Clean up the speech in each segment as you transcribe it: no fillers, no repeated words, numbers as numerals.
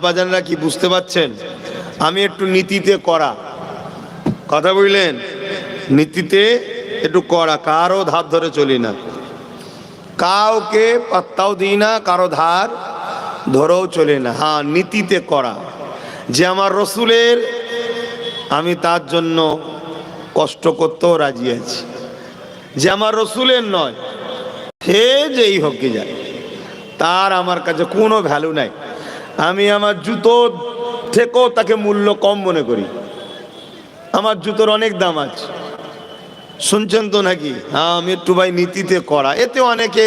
বাজানরা কি বুঝতে পাচ্ছেন? আমি একটু নীতিতে করা কথা বুঝলেন, নীতিতে একটু করা, কারো ধার ধরে চলি না, কাউকে পাত্তাও দিই না, কারো ধার ধরেও চলে না। হ্যাঁ, নীতিতে করা, যে আমার রসুলের, আমি তার জন্য কষ্ট করতেও রাজি আছি। যে আমার রসুলের নয়, সে যেই হোক কি যায়, তার আমার কাছে কোনো ভ্যালু নাই। আমি আমার জুতো থেকেও তাকে মূল্য কম মনে করি। আমার জুতোর অনেক দাম আছে, শুনছেন তো নাকি? হ্যাঁ, আমি একটু ভাই নীতিতে করা, এতে অনেকে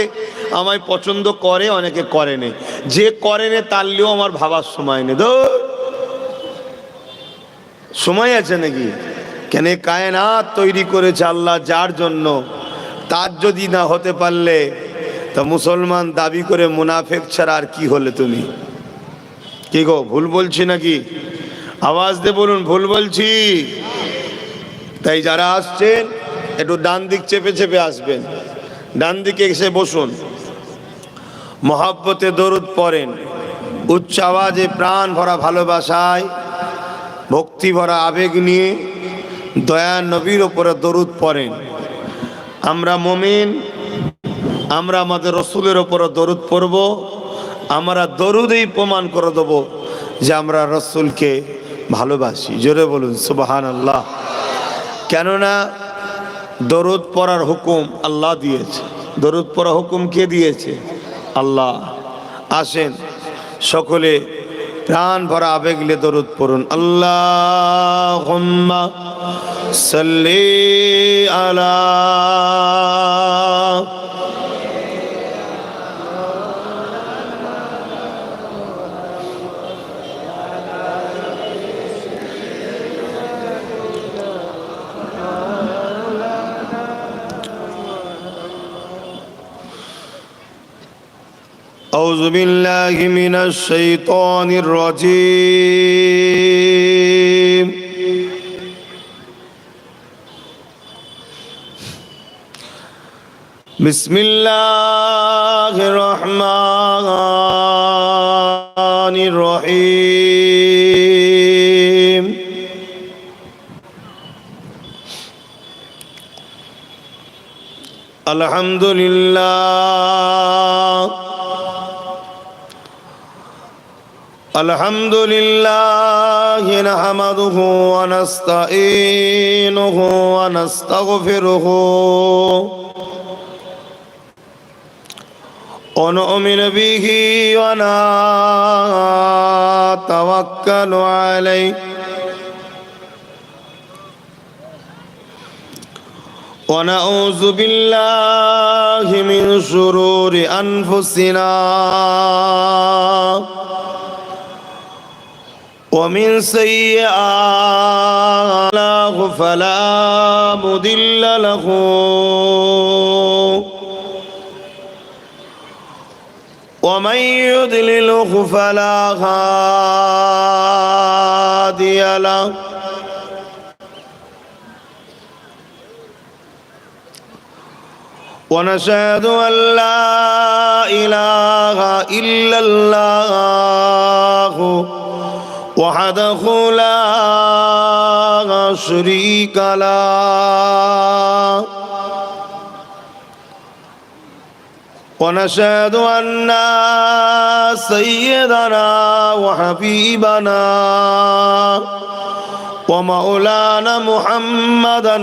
আমায় পছন্দ করে, অনেকে করে নেই। যে করে নে তার লিয়েও আমার ভাবার সময় নেই। সময় আছে নাকি? কেন কায়নাত তৈরি করেছে আল্লাহ যার জন্য, তার যদি না হতে পারলে তা মুসলমান দাবি করে মুনাফেক ছাড়া আর কি হলে তুমি? কি গো, ভুল বলছি নাকি? আওয়াজ দিয়ে বলুন ভুল বলছি। তাই যারা আসছেন একটু ডান দিক চেপে চেপে আসবেন, ডান দিকে এসে বসুন, মহব্বতে দরুদ পড়েন, উচ্চ আওয়াজে প্রাণ ভরা ভালোবাসায় ভক্তি ভরা আবেগ নিয়ে দয়া নবীর ওপরে দরুদ পড়েন। আমরা মুমিন, আমরা আমাদের রসুলের ওপরে দরুদ পড়ব, আমরা দরুদেই প্রমাণ করে দেব যে আমরা রসুলকে ভালোবাসি। জোরে বলুন সুবহানাল্লাহ। কেননা দরুদ পড়ার হুকুম আল্লাহ দিয়েছে। দরুদ পড়া হুকুম কে দিয়েছে? আল্লাহ। আসেন সকলে প্রাণ ভরা আবেগ নিয়ে দরুদ পড়ুন। আল্লাহুম্মা সাল্লি আলা أعوذ بالله من الشيطان الرجيم بسم الله الرحمن الرحيم الحمد لله الحمد لله نحمده ونستعينه ونستغفره ونؤمن به ونتوكل عليه ونعوذ بالله من شرور أنفسنا ومن سيئات فلا مضل له ومن يضلله فلا هادي له ونشهد أن لا إله إلا الله وحده لا شريك له ونشهد أن سيدنا وحبيبنا ومولانا محمدا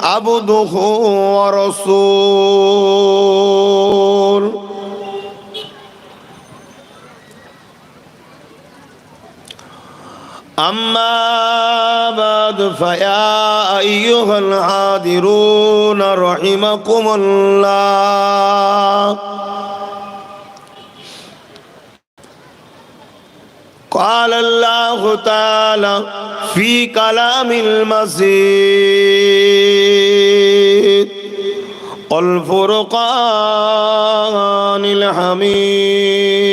عبده ورسوله أما بعد فيا أيها الحاضرون رحمكم الله قال الله تعالى في كلام المجيد والفرقان الحميد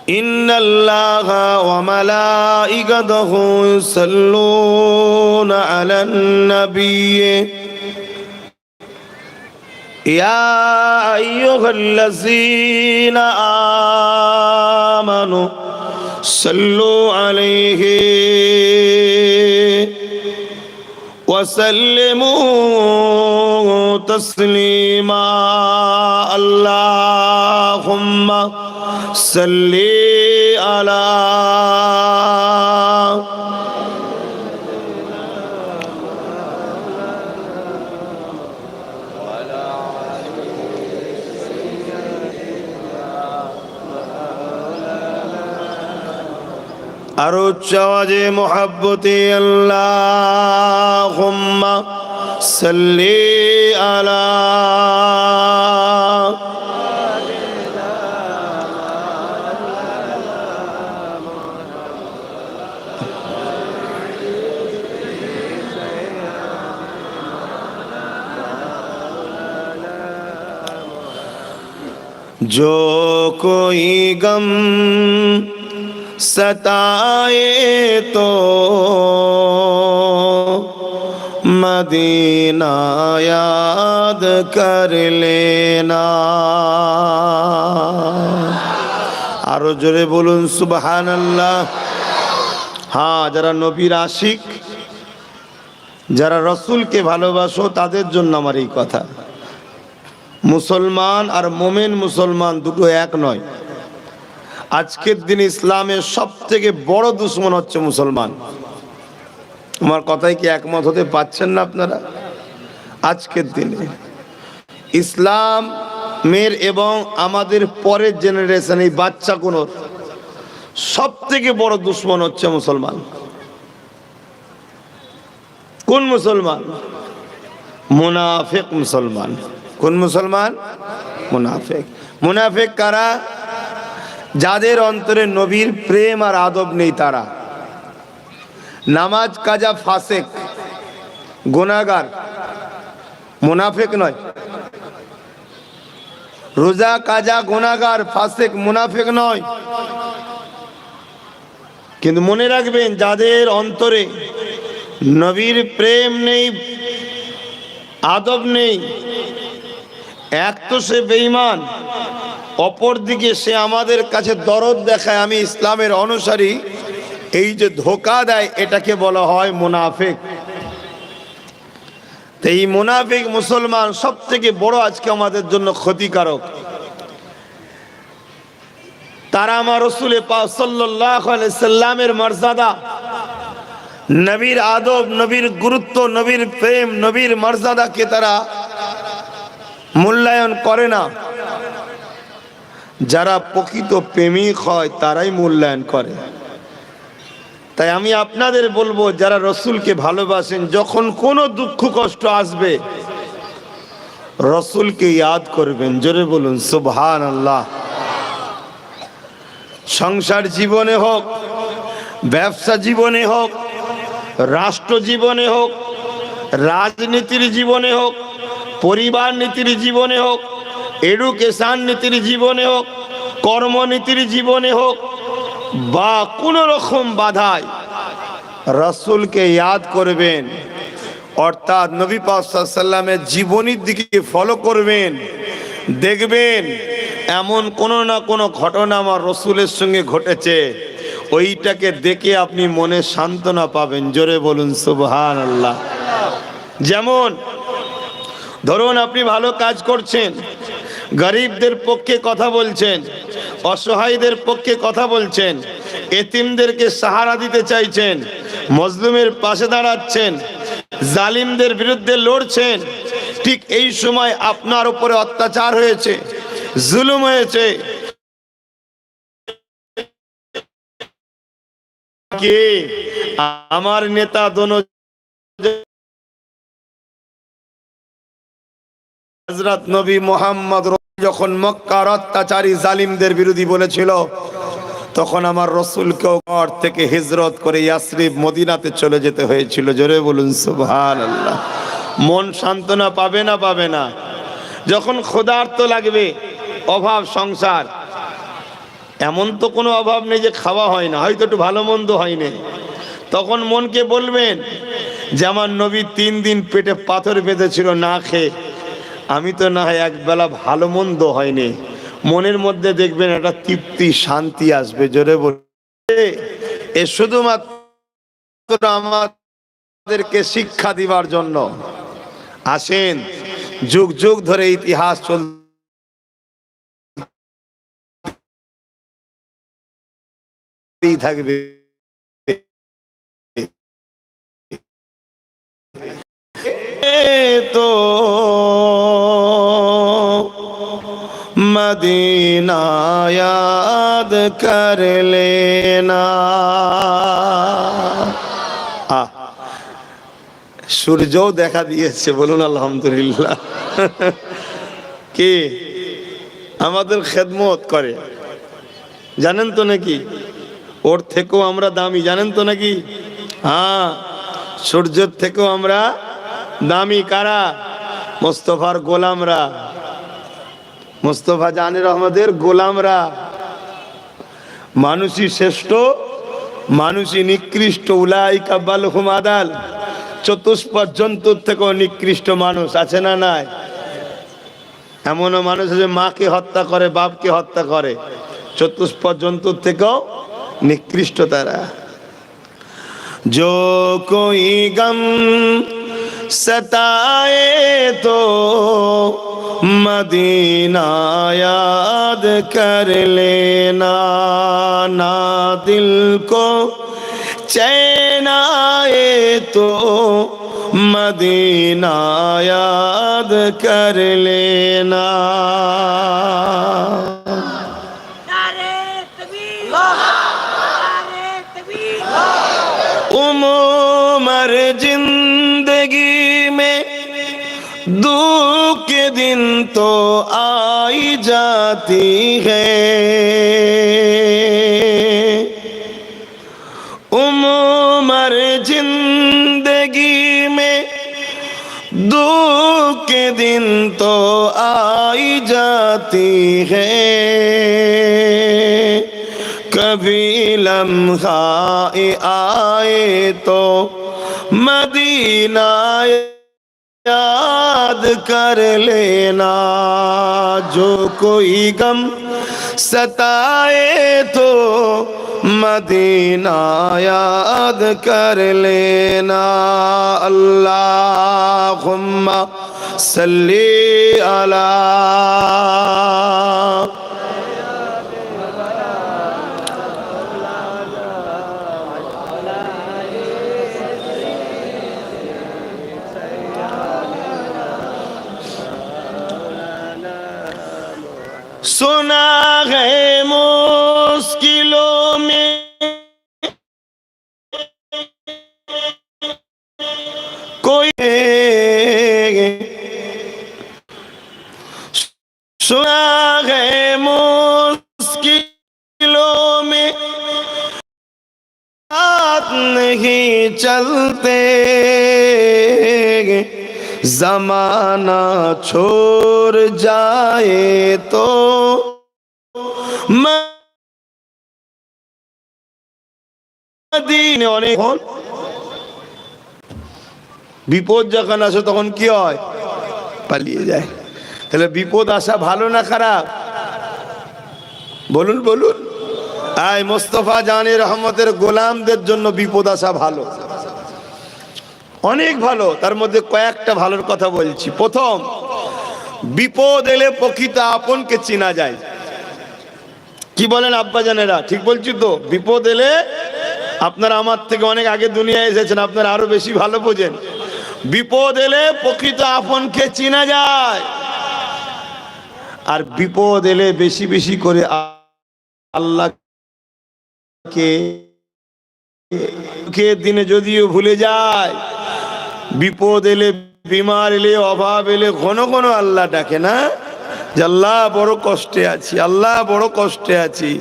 إن الله وملائكته يصلون على النبي ইয়া আইয়ুহাল্লাযীনা আমানু সাল্লু আলাইহি ওয়া সাল্লিমু তাসলিমা আল্লাহুম্মা সাল্লি আলা আরো উচ্চ আওয়াজে মোহাব্বতে আল্লাহুম্মা সাল্লি আলা जो कोई गम सताए तो मदीना याद कर लेना। आरो जोरे बोलुन सुबहानाल्लाह। हाँ, যারা নবীর আশিক, যারা রসুলকে ভালোবাসো তাদের জন্য আমার এই কথা। মুসলমান আর মোমেন মুসলমান দুটো এক নয়। আজকের দিনে ইসলামের সবথেকে বড় দুশমন হচ্ছে মুসলমান। আমার কথায় কি একমত হতে পারছেন না আপনারা? আজকের দিনে ইসলামের এবং আমাদের পরের জেনারেশন এই বাচ্চা কোনো সবথেকে বড় দুশমন হচ্ছে মুসলমান। কোন মুসলমান? মুনাফিক মুসলমান। কোন মুসলমান? মুনাফিক। মুনাফিক কারা? যাদের অন্তরে নবীর প্রেম আর আদব নেই তারা। নামাজ কাজা ফাসেক গুনাহগার, মুনাফিক নয়। রোজা কাজা গুনাহগার ফাসেক, মুনাফিক নয়। কিন্তু মনে রাখবেন, যাদের অন্তরে নবীর প্রেম নেই, আদব নেই, এক তো সে বেঈমান, অপর দিকে সে আমাদের কাছে দরদ দেখায় আমি ইসলামের অনুসারী, এই যে ধোঁকা দেয় এটাকে বলা হয় মুনাফিক। তো এই মুনাফিক মুসলমান সব থেকে বড় আজকে আমাদের জন্য ক্ষতিকারক। তারা আমার রাসূল পাক সাল্লাল্লাহু আলাইহি সাল্লামের মর্যাদা, নবীর আদব, নবীর গুরুত্ব, নবীর প্রেম, নবীর মর্যাদাকে তারা মূল্যায়ন করে না। যারা প্রকৃত প্রেমিক হয় তারাই মূল্যায়ন করে। তাই আমি আপনাদের বলবো, যারা রসুলকে ভালোবাসেন, যখন কোনো দুঃখ কষ্ট আসবে রসুলকে ইয়াদ করবেন। জোরে বলুন সুবহানাল্লাহ। সংসার জীবনে হোক, ব্যবসা জীবনে হোক, রাষ্ট্র জীবনে হোক, রাজনীতির জীবনে হোক, পরিবার নীতির জীবনে হোক, এডুকেশন নীতির জীবনে হোক, কর্মনীতির জীবনে হোক, বা কোনো রকম বাধায় রাসূলকে ইয়াদ করবেন, অর্থাৎ নবী পাক সাল্লাল্লাহু আলাইহি সাল্লামের জীবনীর দিকে ফলো করবেন। দেখবেন এমন কোনো না কোনো ঘটনা আমার রসুলের সঙ্গে ঘটেছে, ওইটাকে দেখে আপনি মনে সান্ত্বনা পাবেন। জোরে বলুন সুবহানাল্লাহ। যেমন ধরুন, আপনি ভালো কাজ করছেন, গরিবদের পক্ষে কথা বলছেন, অসহায়দের পক্ষে কথা বলছেন, এতিমদেরকে সাহারা দিতে চাইছেন, মজলুমের পাশে দাঁড়াচ্ছেন, জালিমদের বিরুদ্ধে লড়ছেন। ঠিক এই সময় আপনার উপরে অত্যাচার হয়েছে, জুলুম হয়েছে, কে আমার নেতা দোনো হযরত নবী মুহাম্মদ যখন মক্কার অত্যাচারী জালিমদের বিরোধী বলেছিল, তখন আমার রসুলকেও ঘর থেকে হিজরত করে ইয়াসরিব মদিনাতে চলে যেতে হয়েছিল। জোরে বলুন সুবহানাল্লাহ। মন সান্ত্বনা পাবে না? পাবে না? যখন ক্ষুধার্ত লাগবে, অভাব সংসার, এমন তো কোনো অভাব নেই যে খাওয়া হয় না, হয়তো একটু ভালো মন্দ হয়নি, তখন মনকে বলবেন যে আমার নবী 3 দিন পেটে পাথর বেঁধেছিল না খেয়ে, আমি তো না হয় একবেলা ভালো মন্দ হয়নি, মনের মধ্যে দেখবেন একটা তৃপ্তি শান্তি আসবে। জোরে বলে এ শুধুমাত্র আমাদেরকে শিক্ষা দিবার জন্য। আসেন, যুগ যুগ ধরে ইতিহাস চলতেই থাকবে। তো मदीना याद कर लेना। সূর্যও দেখা দিয়েছে, বলুন আলহামদুলিল্লাহ। কে আমাদের খেদমত করে জানেন তো নাকি? ওর থেকেও আমরা দামি, জানেন তো নাকি? হ্যাঁ, সূর্যের থেকেও আমরা দামি। কারা? মোস্তফার গোলামরা, মোস্তফা জানের রহমতের গোলামরা। মানুষই শ্রেষ্ঠ, মানুষই নিকৃষ্ট। উলাইকা বালহুম আদাল। চতুষ্পদ জন্তুর থেকেও নিকৃষ্ট মানুষ আছে না নাই? এমনও মানুষ আছে মাকে হত্যা করে, বাপকে হত্যা করে, চতুষ্পদ জন্তুর থেকেও নিকৃষ্ট তারা। जो कोई गम सताए तो मदीना याद कर लेना, ना दिल को चैन आए तो मदीना याद कर लेना। उमर जिंदगी में दुख के दिन तो आई जाती है, उमर जिंदगी में दुख के दिन तो आई जाती है, कभी लम्हा आए तो मदीना याद कर लेना। जो कोई गम सताए तो मदीना याद कर लेना। अल्लाहुम्मा सल्ली अला। सुना है मुश्किलों में कोई, सुना है मुश्किलों में हाथ नहीं चलते, जमाना छोड़ जाए तो মদিনা। অনেক বিপদ যখন আসে তখন কি হয়? পালিয়ে যায়। তাহলে বিপদ আসা ভালো না খারাপ? বলুন বলুন। আয় মোস্তফা জানের রহমতের গোলামদের জন্য বিপদ আসা ভালো, অনেক ভালো। তার মধ্যে কয়েকটা ভালোর কথা বলছি। প্রথম, বিপদ এলে প্রকৃত আপনকে চেনা যায়। কি বলেন আব্বা জানেরা? ঠিক বলছি তো? বিপদ এলে, আপনারা আমার থেকে অনেক আগে দুনিয়ায় এসেছেন, আপনারা আরো বেশি ভালো বোঝেন। বিপদ এলে প্রকৃত আপনকে চেনা যায়। আর বিপদ এলে বেশি বেশি করে আল্লাহকে দিনে যদিও ভুলে যায়, বিপদ এলে, বিমার এলে, অভাব এলে ঘন ঘন আল্লাহ ডাকে না, যে আল্লাহ বড় কষ্টে আছি, আল্লাহ বড় কষ্টে আছি।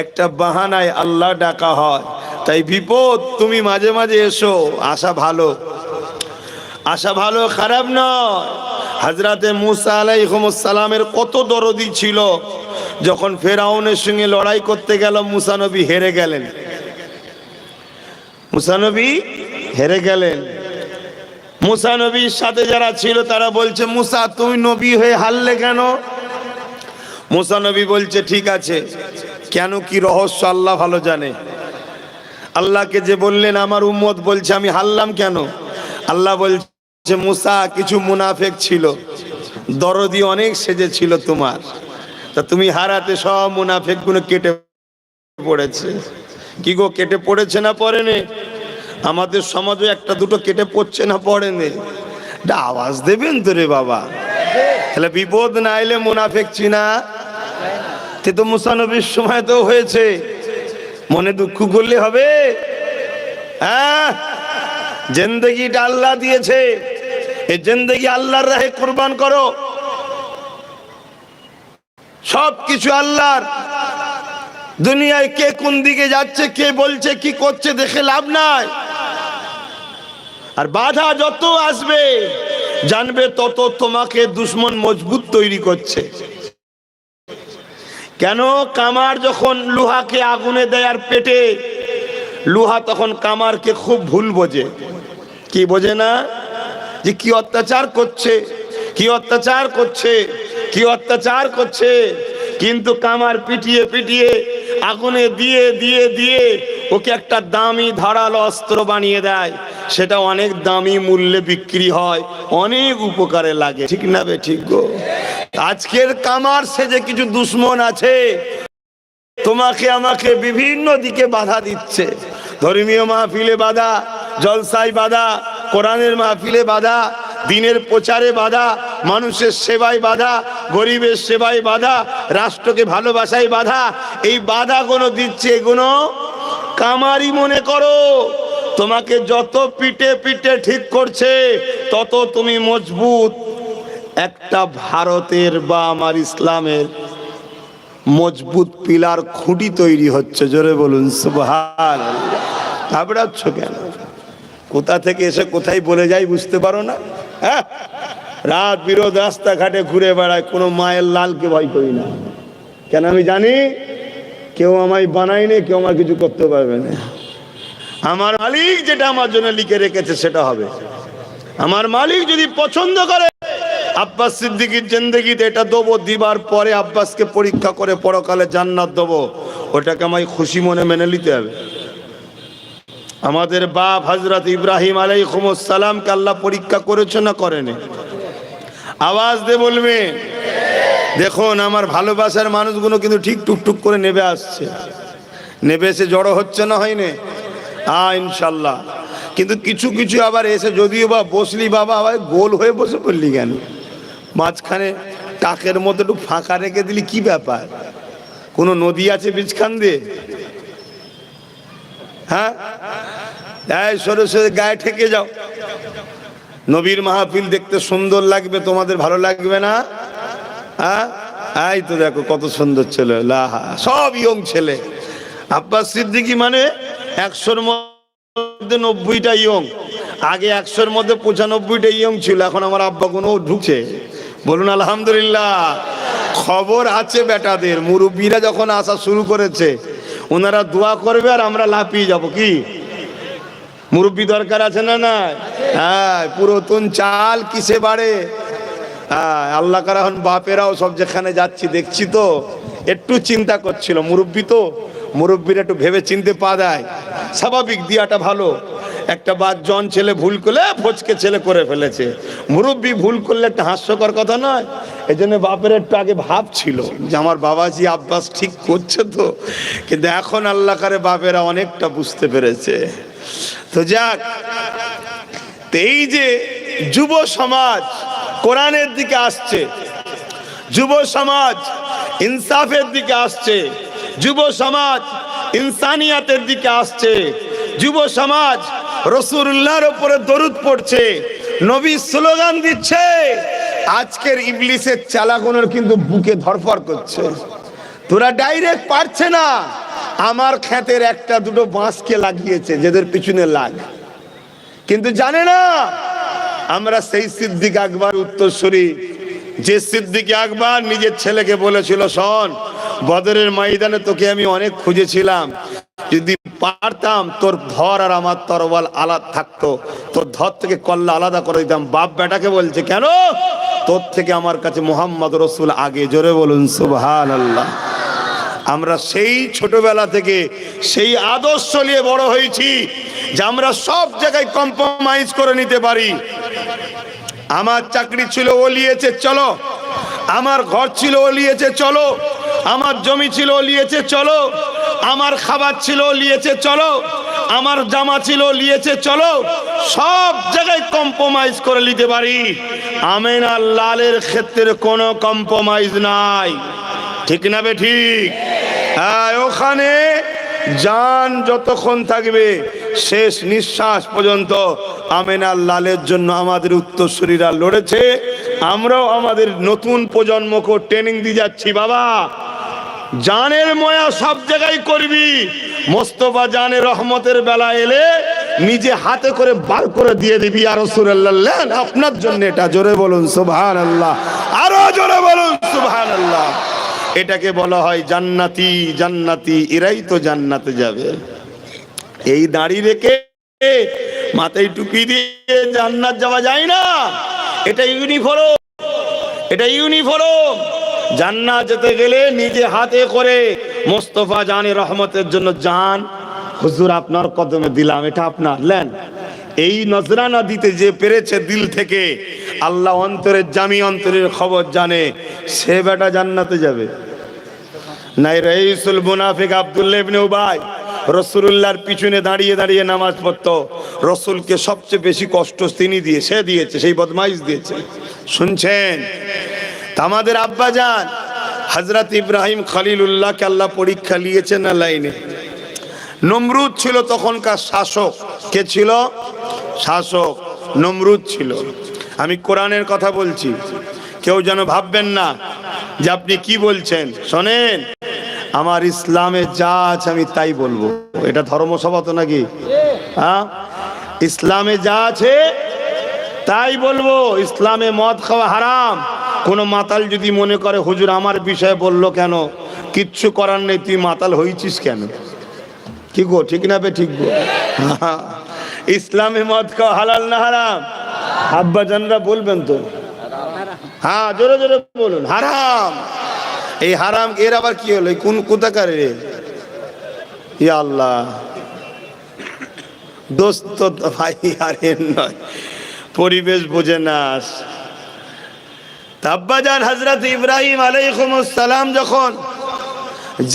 একটা বাহানায় আল্লাহ ডাকা হয়। তাই বিপদ তুমি মাঝে মাঝে এসো, আসা ভালো, আসা ভালো, খারাপ নয়। হযরতে মুসা আলাইহিস সালামের কত দরদি ছিল। যখন ফেরাউনের সঙ্গে লড়াই করতে গেল, মুসা নবী হেরে গেলেন, মুসা নবী হেরে গেলেন। মুসা নবীর সাথে যারা ছিল তারা বলছে, মুসা তুমি নবী হয়ে হারলে কেন? মুসা নবী বলছে, ঠিক আছে, কেন কি রহস্য আল্লাহ ভালো জানে। আল্লাহকে যে বললেন আমার উম্মত বলছে আমি হারলাম কেন? আল্লাহ বলছে, মুসা কিছু মুনাফেক ছিল, দরদি অনেক সেজে ছিল তোমার, তা তুমি হারাতে সব মুনাফেক গুলো কেটে পড়েছে। কি গো, কেটে পড়েছে না পড়েনি? আমাদের সমাজে একটা দুটো কেটে পড়ছে না পড়েনি? এটা আওয়াজ দেবেন তো রে বাবা। তাহলে বিপদ না এলে মুনাফেক চিনা তে তো মুসা নবীর সময় তো হয়েছে। মনে দুঃখ করলে হবে? হ্যাঁ, জিন্দেগিটা আল্লাহ দিয়েছে, এই জিন্দেগি আল্লাহর রাহে কুরবান করো। সব কিছু আল্লাহর। দুনিয়ায় কে কোন দিকে যাচ্ছে, কে বলছে কি করছে দেখে লাভ নাই। আর বাধা যত আসবে জানবে তত তোমাকে দুশ্মন মজবুত তৈরি করছে। কেন? কামার যখন লোহাকে আগুনে দেয় আর পেটে, লোহা তখন কামারকে খুব ভুল বোঝে। কি বোঝে না? যে কি অত্যাচার করছে, কি অত্যাচার করছে, কি অত্যাচার করছে। কিন্তু কামার পিটিয়ে পিটিয়ে আগুনে দিয়ে দিয়ে দিয়ে ওকে একটা দামি ধারালো অস্ত্র বানিয়ে দেয়, সেটা অনেক দামি মূল্যে বিক্রি হয়, অনেক উপকারে লাগে। ঠিক না বে ঠিক গো? আজকের কামার সেজে কিছু দুশ্মন আছে, তোমাকে আমাকে বিভিন্ন দিকে বাধা দিচ্ছে। ধর্মীয় মাহফিলে বাধা, জলসায় বাধা, কোরআনের মাহফিলে বাধা, দিনের প্রচারে বাধা, মানুষের সেবায় বাধা, গরিবের সেবায় বাধা, রাষ্ট্রকে ভালোবাসায় বাধা। এই বাধাগুলো দিচ্ছে, এগুলো কামারি মনে করো। তোমাকে যত পিটে পিটে ঠিক করছে তত তুমি মজবুত একটা ভারতের বা আমার ইসলামের মজবুত পিলার খুঁটি তৈরি হচ্ছে। জোরে বলুন সুবহানাল্লাহ। ঘাবড়াচ্ছ কেন? কোথা থেকে এসে কোথায় বলে যাই বুঝতে পারো না? হ্যাঁ, রাত বিরোধ রাস্তাঘাটে ঘুরে বেড়ায়, কোনো মায়ের লালকে ভয় করি না। কেন? আমি জানি কেউ আমায় বানায়নি, কেউ আমার কিছু করতে পারবে না। আমার মালিক যেটা আমার জন্য লিখে রেখেছে সেটা হবে। আমার মালিক যদি পছন্দ করে আব্বাস সিদ্দিকীর জিন্দেগিতে এটা দেবো, দিবার পরে আব্বাসকে পরীক্ষা করে পরকালে জান্নাত দেবো, ওটাকে আমায় খুশি মনে মেনে নিতে হবে। আমাদের বাপ হযরত ইব্রাহিম আলাইহিস সালামকে আল্লাহ পরীক্ষা করেছে না করেনি? আওয়াজ দিয়ে বলবে। দেখুন, আমার ভালোবাসার মানুষগুলো কিন্তু ঠিক টুকটুক করে নেবে আসছে, নেবে এসে জড়ো হচ্ছে না, হয়নি? ইনশাল্লাহ। কিন্তু কিছু কিছু আবার এসে যদিও বা বসলি, বাবা আবার গোল হয়ে বসে পড়লি কেন? মাঝখানে টাকের মধ্যে একটু ফাঁকা রেখে দিলি, কি ব্যাপার? কোনো নদী আছে বীজখান দিয়ে? হ্যাঁ, সরে সরে গায়ে ঠেকে যাও। নবীর মাহফিল দেখতে সুন্দর লাগবে, তোমাদের ভালো লাগবে না? হ্যাঁ, এই তো দেখো কত সুন্দর ছেলে, সব ইয়ং ছেলে। আব্বাস সিদ্দিকী মানে 100-র মধ্যে 90টা ইয়ং। আগে 100-র মধ্যে 95টা ইয়ং ছিল, এখন আমার আব্বা কোনো ঢুকছে। বলুন আলহামদুলিল্লাহ। খবর আছে বেটাদের, মুরব্বীরা যখন আসা শুরু করেছে ওনারা দোয়া করবে আর আমরা লাফিয়ে যাব। কি মুরব্বী দরকার আছে না? না, হ্যাঁ, পুরাতন চাল কিসে বাড়ে। আল্লাহ কার এখন বাপেরাও সব যেখানে যাচ্ছি দেখছি তো একটু চিন্তা করছিল, মুরব্বী তো, মুরব্বীরা একটু ভেবে চিনতে পা দেয়, স্বাভাবিক, দিয়াটা ভালো। একটা জন ছেলে ভুল করলে ফচকে ছেলে করে ফেলেছে, মুরব্বী ভুল করলে একটা হাস্যকর কথা নয়। এই জন্য বাপের একটু আগে ভাব ছিল যে আমার বাবাজি আব্বাস ঠিক করছে তো, কিন্তু এখন আল্লাহ কারে বাপেরা অনেকটা বুঝতে পেরেছে। তো যাক, এই যে যুব সমাজ কোরআনের দিকে আসছে, যুব সমাজ ইনসাফের দিকে আসছে, যুব সমাজ ইনসানিয়াতের দিকে আসছে, যুব সমাজ রাসূলুল্লাহর উপরে দরুদ পড়ছে, নবী স্লোগান দিচ্ছে। আজকের ইবলিসের চালাগুলোর কিন্তু বুকে ধরফর করছে। তোরা ডাইরেক্ট পারছে না, আমার ক্ষেতের একটা দুটো বাঁশকে লাগিয়েছে যেদের পিছনে লাগ, কিন্তু জানে না আমরা সেই সিদ্দিক আকবর উত্তরসূরি, যে সিদ্দিক আকবর নিজের ছেলেকে বলেছিল, শোন, বদরের ময়দানে তোকে আমি অনেক খুঁজেছিলাম, যদি পারতাম তোর ধর আর আমার তরবাল আলাদা থাকতো, তোর ধর থেকে কল্লা আলাদা করে দিতাম। বাপ বেটাকে বলছে, কেন? তোর থেকে আমার কাছে মুহাম্মদ রসুল আগে। জোরে বলুন সুবহানাল্লাহ। আমরা সেই ছোটবেলা থেকে সেই আদর্শ নিয়ে বড় হয়েছি যে আমরা সব জায়গায় কম্প্রোমাইজ করে নিতে পারি। আমার চাকরি ছিল, ও নিয়েছে, চলো। আমার ঘর ছিল, ও নিয়েছে, চলো। আমার জমি ছিল, ও নিয়েছে, চলো। আমার খাবার ছিল, ও নিয়েছে, চলো। আমার জামা ছিল, ও নিয়েছে, চলো। সব জায়গায় কম্প্রোমাইজ করে নিতে পারি। আমিনা লালের ক্ষেত্রে কোনো কম্প্রোমাইজ নাই, ঠিক না বে ঠিক? হ্যাঁ, ওখানে জান যতক্ষণ থাকবে, শেষ নিঃশ্বাস পর্যন্ত আমিনা লালের জন্য আমাদের উত্তরসূরিরা লড়েছে। আমরাও আমাদের নতুন প্রজন্মকে ট্রেনিং দিয়ে যাচ্ছি, বাবা জানের ময়া সব জায়গায় করবি। মোস্তফা জানের রহমতের বেলা এলে নিজে হাতে করে বার করে দিয়ে দিবি, আর রাসূলুল্লাহ আপনার জন্য এটা। জোরে বলুন সুবহানাল্লাহ, আরো জোরে বলুন সুবহানাল্লাহ। এটাকে বলা হয় জান্নাতি। জান্নাতি এরাই তো জান্নাতে যাবে। এই দাড়ি রেখে মাথায় টুপি দিয়ে জান্নাত যাওয়া যায় না। এটা ইউনিফর্ম, এটা ইউনিফর্ম। জান্নাত যেতে গেলে নিজে হাতে করে মোস্তফা জানের রহমতের জন্য জান হুজুর আপনার কদমে দিলাম, এটা আপনার নেন। এই নজরানা দিতে যে পেরেছে দিল থেকে, আল্লাহ অন্তরের জামি অন্তরের খবর জানে, সে বেটা জান্নাতে যাবে। নাই রাইসুল মুনাফিক আব্দুল্লাহ ইবনে উবাই রাসূলুল্লাহর পিছনে দাঁড়িয়ে দাঁড়িয়ে নামাজ পড়তো। রাসূলকে সবচেয়ে বেশি কষ্ট তিনি দিয়েছে, সেই বদমাইশ দিয়েছে। শুনছেন? আমাদের আব্বাজান হযরত ইব্রাহিম খলিলুল্লাহকে আল্লাহ পরীক্ষা নিয়েছেন না লাইনে। নমরুদ ছিল তখনকার শাসক। কে ছিল? শাসক নমরুদ ছিল। আমি কোরআনের কথা বলছি, কেউ যেন ভাববেন না যে আপনি কি বলছেন। শোনেন, আমার ইসলামে যা আছে আমি তাই বলবো। এটা ধর্মসভা তো নাকি? হ্যাঁ, ইসলামে যা আছে তাই বলবো। ইসলামে মদ খাওয়া হারাম। কোনো মাতাল যদি মনে করে হুজুর আমার বিষয়ে বললো কেন, কিচ্ছু করার নেই, তুই মাতাল হয়েছিস কেন? কি গো, ঠিক না বে ঠিক গো? ইসলামে মদ খাওয়া হালাল না হারাম? আব্বাজানরা বলবেন তো? হ্যাঁ, জোরে জোরে বলুন, হারাম। এই হারাম এর আবার কি হলো? কোন কোথাকার রে? ইয়া আল্লাহ, দোস্ত ভাই আর এর নয়, পরিবেশ বোঝে না। আব্বাজান হযরত ইব্রাহিম আলাইহিস সালাম যখন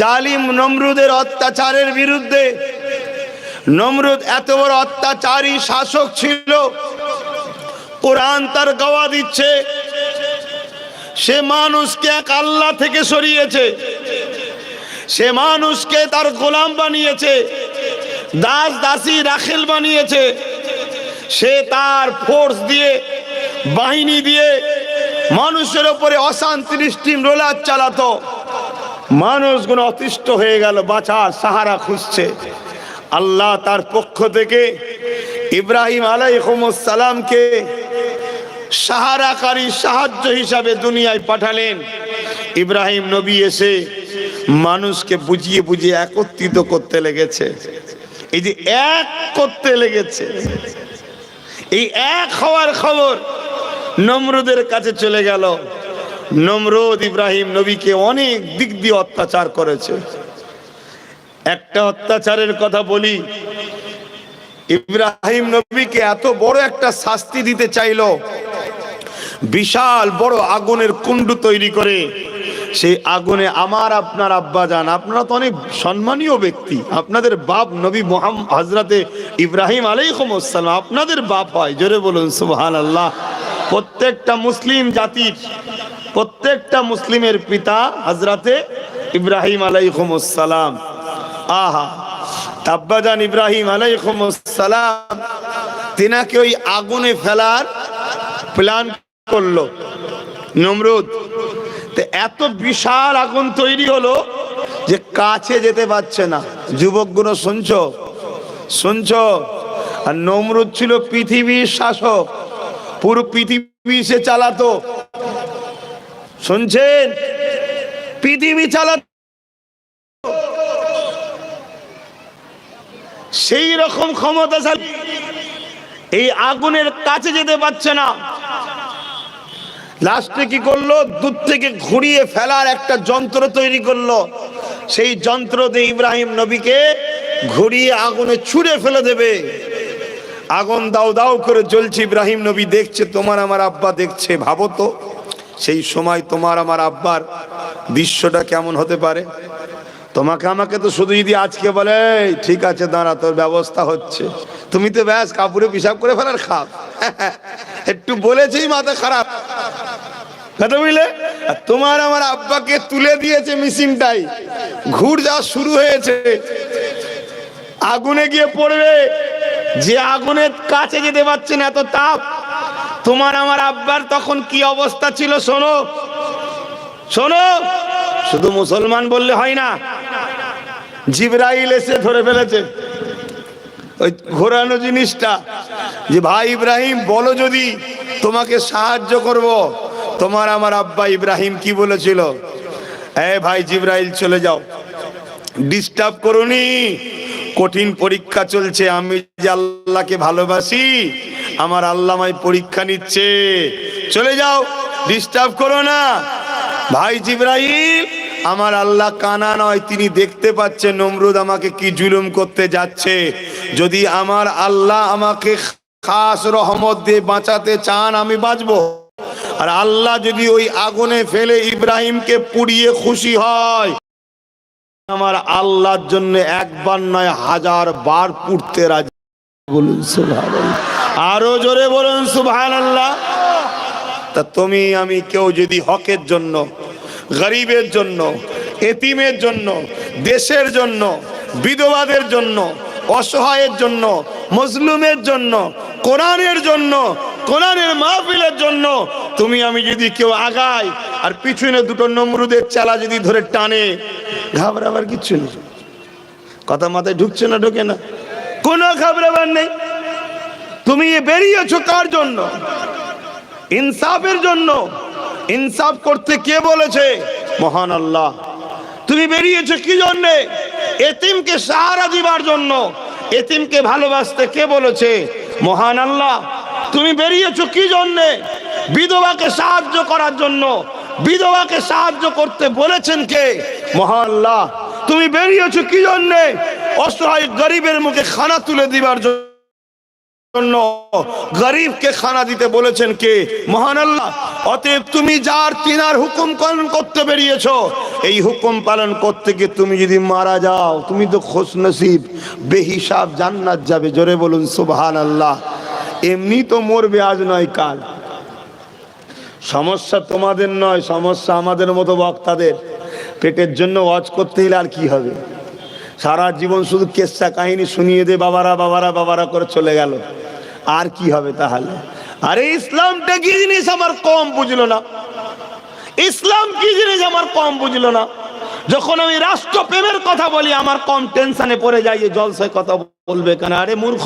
জালিম নমরুদের অত্যাচারের বিরুদ্ধে, নমরুদ এত বড় অত্যাচারী শাসক ছিল, কোরআন তার গাওয়া দিচ্ছে, সে মানুষকে এক আল্লাহ থেকে সরিয়েছে, সে মানুষকে তার গোলাম বানিয়েছে, দাস দাসী রাখেল বানিয়েছে। সে তার ফোর্স দিয়ে, বাহিনী দিয়ে মানুষের উপরে অশান্তির স্টিম রোলার চালাতো। মানুষগুলো অতিষ্ঠ হয়ে গেল, বাঁচার সাহারা খুঁজছে। আল্লাহ তার পক্ষ থেকে ইব্রাহিম আলাইহিস সালামকে সাহারাকারী, সাহায্য হিসাবে দুনিয়ায় পাঠালেন। ইব্রাহিম নবী এসে মানুষকে বুঝিয়ে বুঝিয়ে একত্রিত করতে লেগেছে। এই যে এক করতে লেগেছে, এই এক হওয়ার খবর নমরুদের কাছে চলে গেল। নমরুদ ইব্রাহিম নবীকে অনেক দিক দিয়ে অত্যাচার করেছে। একটা অত্যাচারের কথা বলি, ইব্রাহিম নবীকে এত বড় একটা শাস্তি দিতে চাইল, বিশাল বড় আগুনের কুণ্ড তৈরি করে সেই আগুনে আমার আপনার আব্বাজান, আপনারা তো অনেক সম্মানীয় ব্যক্তি, আপনাদের বাপ নবী মুহাম্মদ হযরতে ইব্রাহিম আলাইহিস সালাম আপনাদের বাপ হয়। জোরে বলুন সুবহানাল্লাহ। প্রত্যেকটা মুসলিম জাতির, প্রত্যেকটা মুসলিমের পিতা হযরতে ইব্রাহিম আলাইহিস সালাম। আহা, আব্বাজান ইব্রাহিম আলাইহিস সালাম তিনাকে ওই আগুনে ফেলার প্ল্যান করলো নমরুদ। তো এত বিশাল আগুন তৈরি হলো যে কাছে যেতে পারছে না। যুবকগুলো শুনছো? শুনছো? আর নমরুদ ছিল পৃথিবীর শাসক, পুরো পৃথিবী সে চালাতো। শুনছেন? পৃথিবী চালাতো। সেই রকম ক্ষমতাশালী, এই আগুনের কাছে যেতে পারছে না। লাস্টে কি করলো, দূর থেকে ঘুরিয়ে ফেলার একটা যন্ত্র তৈরি করলো। সেই যন্ত্র দিয়ে ইব্রাহিম নবীকে ঘুরিয়ে আগুনে ছুঁড়ে ফেলে দেবে। আগুন দাও দাও করে জ্বলছে, ইব্রাহিম নবী দেখছে, তোমার আমার আব্বা দেখছে। ভাবো তো সেই সময় তোমার আমার আব্বার দৃশ্যটা কেমন হতে পারে। তোমাকে আমাকে তো শুধু যদি আজকে বলে ঠিক আছে দাঁড়া তোর ব্যবস্থা হচ্ছে, তুমি তো ব্যাস কাপড়ে পিসাব করে ফেলার খাপ, একটু বলেছেই মাথা খারাপ, কথা বুঝলে। তোমার আমার আব্বাকে তুলে দিয়েছে মেশিনটাই, ঘুর যাওয়া শুরু হয়েছে, আগুনে গিয়ে পড়বে। যে আগুনের কাছে যেতে পারছে না, এত তাপ। তোমার আমার আব্বার তখন কি অবস্থা ছিল শোনো, শোনো। শুধু মুসলমান বললে হয় না, জিবরাইল এসে ধরে ফেলেছে ওই ঘোরানো জিনিসটা, যে ভাই ইব্রাহিম বলো যদি তোমাকে সাহায্য করব। তোমার আমার আব্বা ইব্রাহিম কি বলেছিল, এ ভাই জিবরাইল চলে যাও, ডিস্টার্ব করুনি, কঠিন পরীক্ষা চলছে, আমি যে আল্লাহকে ভালোবাসি, আমার আল্লাহ আমায় পরীক্ষা নিচ্ছে, চলে যাও, ডিস্টার্ব করো না। ভাই জিবরাইল, আমার আল্লাহ কানা নয়, তিনি দেখতে পাচ্ছেন নমরুদ আমাকে কি জুলুম করতে যাচ্ছে। যদি আমার আল্লাহ আমাকে খাস রহমত দিয়ে বাঁচাতে চান আমি বাঁচবো, আর আল্লাহ যদি ওই আগুনে ফেলে ইব্রাহিমকে পুড়িয়ে খুশি হয়, আমার আল্লাহর জন্য একবার নয় 1000 বার পুড়তে রাজি। বলুন সুবহানাল্লাহ, আরো জোরে বলুন সুবহানাল্লাহ। তা তুমি আমি কেউ যদি হকের জন্য, গরিবের জন্য, এতিমের জন্য, দেশের জন্য, বিধবাদের জন্য, অসহায়ের জন্য, মজলুমের জন্য, কোরআনের জন্য, কোরআনের মাহফিলের জন্য তুমি আমি যদি কেউ আগাই, আর পিছনে দুটো নমরুদের চালা যদি ধরে টানে, ঘাবড়াবার কিচ্ছু নেই। কথা মাথায় ঢুকছে না, ঢোকে না, কোনো ঘাবড়াবার নেই। তুমি বেরিয়েছো কার জন্য? ইনসাফের জন্য। ইনসাফ করতে কে বলেছে? মহান আল্লাহ। তুমি বেরিয়েছো কি জন্যে? এতিমকে সাহারা দিবার জন্য। এতিমকে ভালোবাসতে কে বলেছে? মহান আল্লাহ। তুমি বেরিয়েছো কি জন্যে? বিধবাকে সাহায্য করার জন্য। বিধবাকে সাহায্য করতে বলেছেন কে? মহান আল্লাহ। তুমি বেরিয়েছো কি জন্যে? অসহায় গরিবের মুখে খানা তুলে দিবার জন্য। গরিবকে খানা দিতে বলেছেন কে? মহান আল্লাহ। অতএব তুমি যার তিনার হুকুম পালন করতে বেরিয়েছো, এই হুকুম পালন করতে গিয়ে তুমি যদি মারা যাও, তুমি তো খুশনসিব, বেহিসাব জান্নাত যাবে। জোরে বলুন সুবহানাল্লাহ। এমনি তো মরবে, আজ নয় কাল। সমস্যা তোমাদের নয়, সমস্যা আমাদের মতো বক্তাদের। পেটের জন্য ওয়াজ করতে হলে আর কি হবে? সারা জীবন শুধু কেসা কাহিনী শুনিয়ে দে, বাবারা বাবারা বাবারা করে চলে গেল, আর কি হবে তাহলে? আরে ইসলামটা কি জিনিস আমার কম বুঝলো না। ইসলাম কি জিনিস আমার কম বুঝলো না। যখন আমি রাষ্ট্রপ্রেমের কথা বলি, আমার কম টেনশনে পড়ে যায়, জলসায় কথা বলবে কেন? আরে মূর্খ,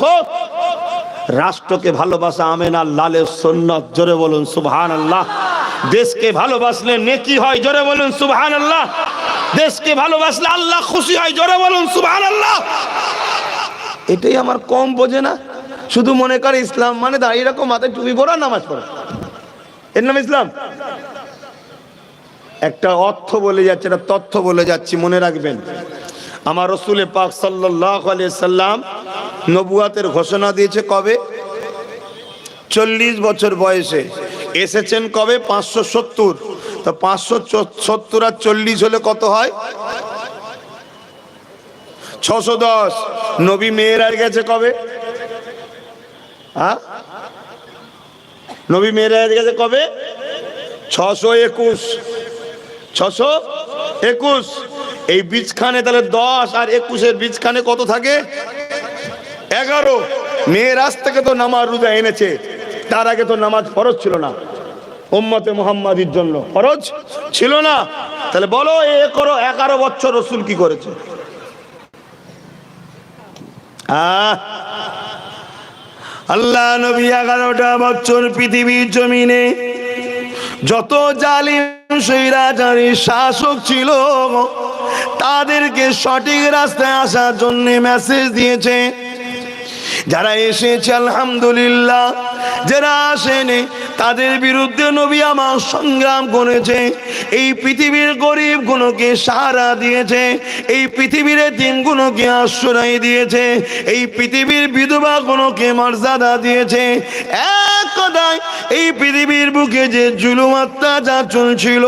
রাষ্ট্রকে ভালোবাসা আমেনার লালের সুন্নাত। জোরে বলুন সুবহানাল্লাহ। দেশকে ভালোবাসলে নেকি হয়। জোরে বলুন সুবহানাল্লাহ। দেশকে ভালোবাসলে আল্লাহ খুশি হয়। জোরে বলুন সুবহানাল্লাহ। এটাই আমার কম বোঝে না। শুধু মনে করে ইসলাম মানে দাঁড়িয়ে রাখো, মাথায় টুপি পরা, নামাজ পড়া, এর নাম ইসলাম। একটা অর্থ বলে যাচ্ছে, একটা তথ্য বলে যাচ্ছি, মনে রাখবেন। আমার রাসূল পাক সাল্লাল্লাহু আলাইহি সাল্লাম নবুয়াতের ঘোষণা দিয়েছে কবে? 40 বছর বয়সে। এসেছেন কবে? 570। তো 570 আর 40 হলে কত হয়? 610। নবী মেয়েরাজ গেছে কবে? হ্যাঁ, নবী মেয়েরাজ গেছে কবে? 621। 621। এই বীজখানে তাহলে 10 আর 21-এর বীজখানে কত থাকে? 11। মেয়েরাজ থেকে তো নামাজ রোজা এনেছে, তার আগে তো নামাজ ফরজ ছিল না। উম্মতে মুহাম্মাদির জন্য ফরজ ছিল না। তাহলে বলো, 11 বছর রাসূল কি করেছে? আল্লাহ নবী 11টা বছর পৃথিবীর জমিনে যত জালিম স্বৈরাচারী শাসক ছিল, তাদেরকে সঠিক রাস্তায় আসার জন্য মেসেজ দিয়েছে। যারা এসেছে আলহামদুলিল্লাহ, যারা আসেনি তাদের বিরুদ্ধে নবী আমার সংগ্রাম করেছে। এই পৃথিবীর গরিব গুলোকে সাহারা দিয়েছে, এই পৃথিবীর দিনগুলোকে আশ্রয় দিয়েছে, এই পৃথিবীর বিধবা গুলোকে মর্যাদা দিয়েছে। এক কথায় এই পৃথিবীর বুকে যে জুলুম অত্যাচার চলছিল,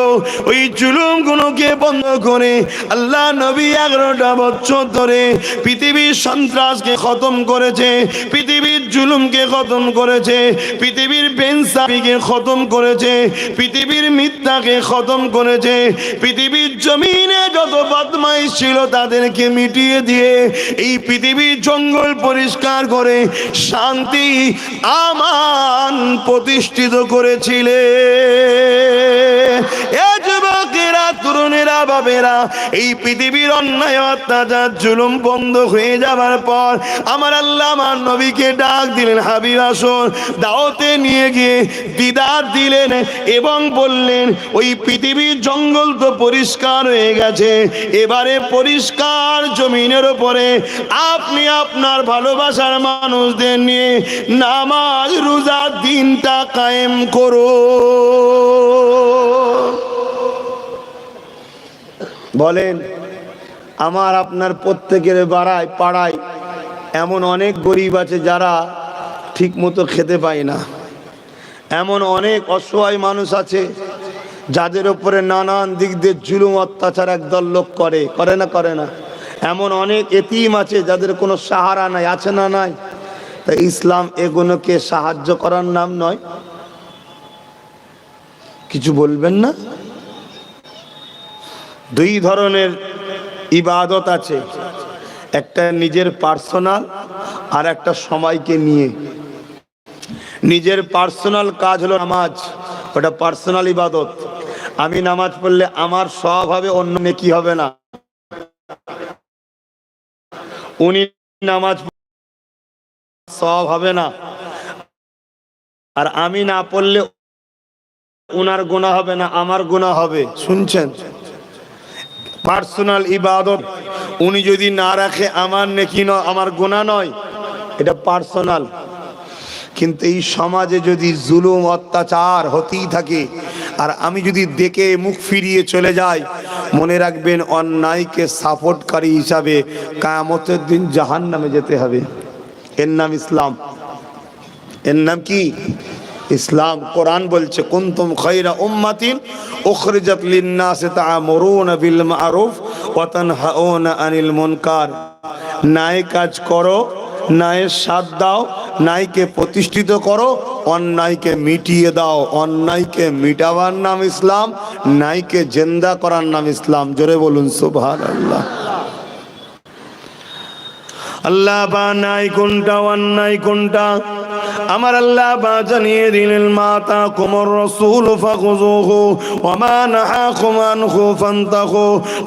ওই জুলুম গুলোকে বন্ধ করে আল্লাহ নবী 11টা বছর ধরে পৃথিবীর সন্ত্রাসকে খতম করেছে, পৃথিবীর জুলুমকে খতম করেছে, পৃথিবীর বেইনসাফিকে খতম করেছে, পৃথিবীর মিথ্যাকে খতম করেছে, পৃথিবীর জমিনে যত বদমাইশ ছিল তাদেরকে মিটিয়ে দিয়ে এই পৃথিবীর জঙ্গল পরিষ্কার করে শান্তি আমান প্রতিষ্ঠিত করেছিলে। যুবকেরা, তরুণেরা, বাবেরা, এই পৃথিবীর অন্যায় অত্যাচার জুলুম বন্ধ হয়ে যাবার পর আমার আল্লাহ আমার নবীকে ডাক দিলেন, হাবিব আসুন। দাওয়াতে নিয়ে গিয়ে দিদার দিলেন এবং বললেন, ওই পৃথিবীর জঙ্গল তো পরিষ্কার হয়ে গেছে, এবারে পরিষ্কার জমিনের উপরে আপনি আপনার ভালোবাসার মানুষদের নিয়ে নামাজ রোজা দিনটা কায়েম করো। বলেন, আমার আপনার প্রত্যেকের পাড়ায় এমন অনেক গরিব আছে যারা ঠিক মতো খেতে পায় না, এমন অনেক অসহায় মানুষ আছে যাদের উপরে নানান দিক দিয়ে জুলুম অত্যাচার একদল লোক করে না, এমন অনেক এতিম আছে যাদের কোনো সাহারা নাই, আছে না নাই? তা ইসলাম এগুলোকে সাহায্য করার নাম নয়? কিছু বলবেন না? দুই ধরনের ইবাদত আছে, একটা নিজের পার্সোনাল আর একটা সবাইকে নিয়ে। নিজের পার্সোনাল কাজ হলো নামাজ, ওটা পার্সোনাল ইবাদত। আমি নামাজ পড়লে আমার সব হবে, অন্য নেকি হবে না। উনি নামাজ সব হবে না, আর আমি না পড়লে উনার গুনাহ হবে না, আমার গুনাহ হবে। শুনছেন? পার্সোনাল ইবাদত উনি যদি না রাখে আমার নেকি নয়, আমার গুনাহ নয়, এটা পার্সোনাল। কিন্তু এই সমাজে যদি জুলুম অত্যাচার হতেই থাকে আর আমি যদি দেখে মুখ ফিরিয়ে চলে যাই, মনে রাখবেন অন্যায়কে সাপোর্টকারী হিসাবে কিয়ামতের দিন জাহান্নামে যেতে হবে। এর নাম ইসলাম। এর নাম কি? ইসলাম। কোরআন বলছে, কুনতুম খায়রা উম্মাতিন উখরিজাত লিন-নাসি তা'মুরুনা বিল মা'রুফ ওয়া তানহাউনা আনিল মুনকার। ন্যায় কাজ করো, ন্যায়ের সাথ দাও, ন্যায়কে প্রতিষ্ঠিত করো, অন্যায়কে মিটিয়ে দাও। অন্যায়কে মিটাবার নাম ইসলাম, ন্যায়কে জিন্দা করার নাম ইসলাম। জোরে বলুন সুবহানাল্লাহ। আল্লাহ বা ন্যায় কোনটা, অন্যায় কোনটা আমার আল্লাহ বা জানিয়ে দিলেন, মাতা কুমর রাসূল ফাখুযুহু ওয়া মা নাহাকুম আনহু ফান্তাহু।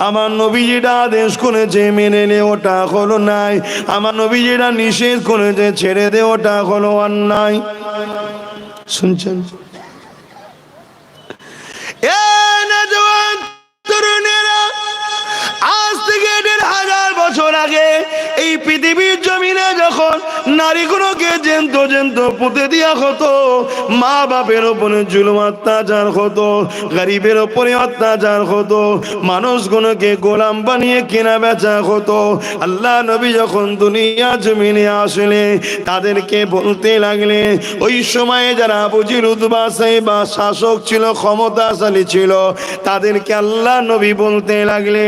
আমার নবী যেটা আদেশ করেছে মেনে নে, ওটা হলো ন্যায়। আমার নবী যেটা নিষেধ করেছে ছেড়ে দে, ওটা হলো অন্যায়। শুনছেন? এ নওজওয়ান তরুণেরা, আজ থেকে ১,৫০০ বছর আগে এই পৃথিবীর জমিনে যখন নারীগুলোকে জ্যান্ত পুঁতে দেওয়া হতো, মা বাপের উপরে জুলুম অত্যাচার হতো, গরিবের উপরে অত্যাচার হতো, মানুষগুলোকে গোলাম বানিয়ে কেনা বেচা হতো, আল্লাহ নবী যখন দুনিয়া জমিনে আসলে তাদেরকে বলতে লাগলে, ওই সময়ে যারা আবু জেহেল উতবা সাইবা শাসক ছিল, ক্ষমতাশালী ছিল, তাদেরকে আল্লাহ নবী বলতে লাগলে,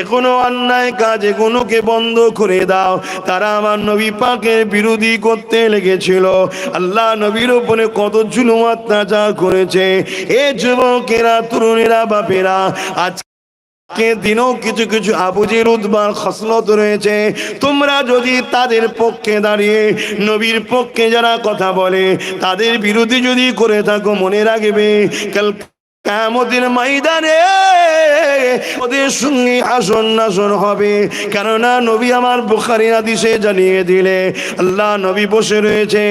এখনো অন্যায় কাজ এগুলোকে বন্ধ করে দাও। তারা আমার নবী পাকের বিরোধী করতে লেগেছিল। আল্লাহ নবীর উপরে কত জুলুম অত্যাচার করেছে। এ যুবকেরা, তরুণেরা, বাপেরা, আজকে দিনও কিছু কিছু আবু জেহেল উতবার খসলত রয়েছে। তোমরা যদি তাদের পক্ষে দাঁড়িয়ে নবীর পক্ষে যারা কথা বলে তাদের বিরোধী যদি করে থাকো, মনে রাখবে কাল কিয়ামতের ময়দানে ওদের সঙ্গে হাসর নাসর হবে। কেননা নবী আমার বুখারী হাদিসে জানিয়ে দিলে, আল্লাহ নবী বসে রয়েছে,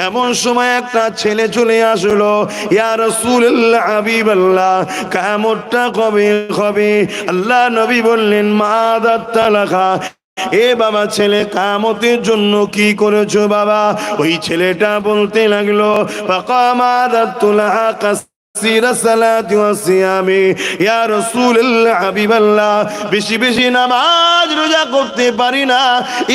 এমন সময় একটা ছেলে চলে আসলো, ইয়া রাসূলুল্লাহ, হাবিবাল্লাহ, কিয়ামতটা কবে হবে? আল্লাহ নবী বললেন, মাদাত তালাকা, এ বাবা ছেলে কামতের জন্য কি করেছো বাবা? ওই ছেলেটা বলতে লাগলো বেশি বেশি নামাজ রোজা করতে পারি না,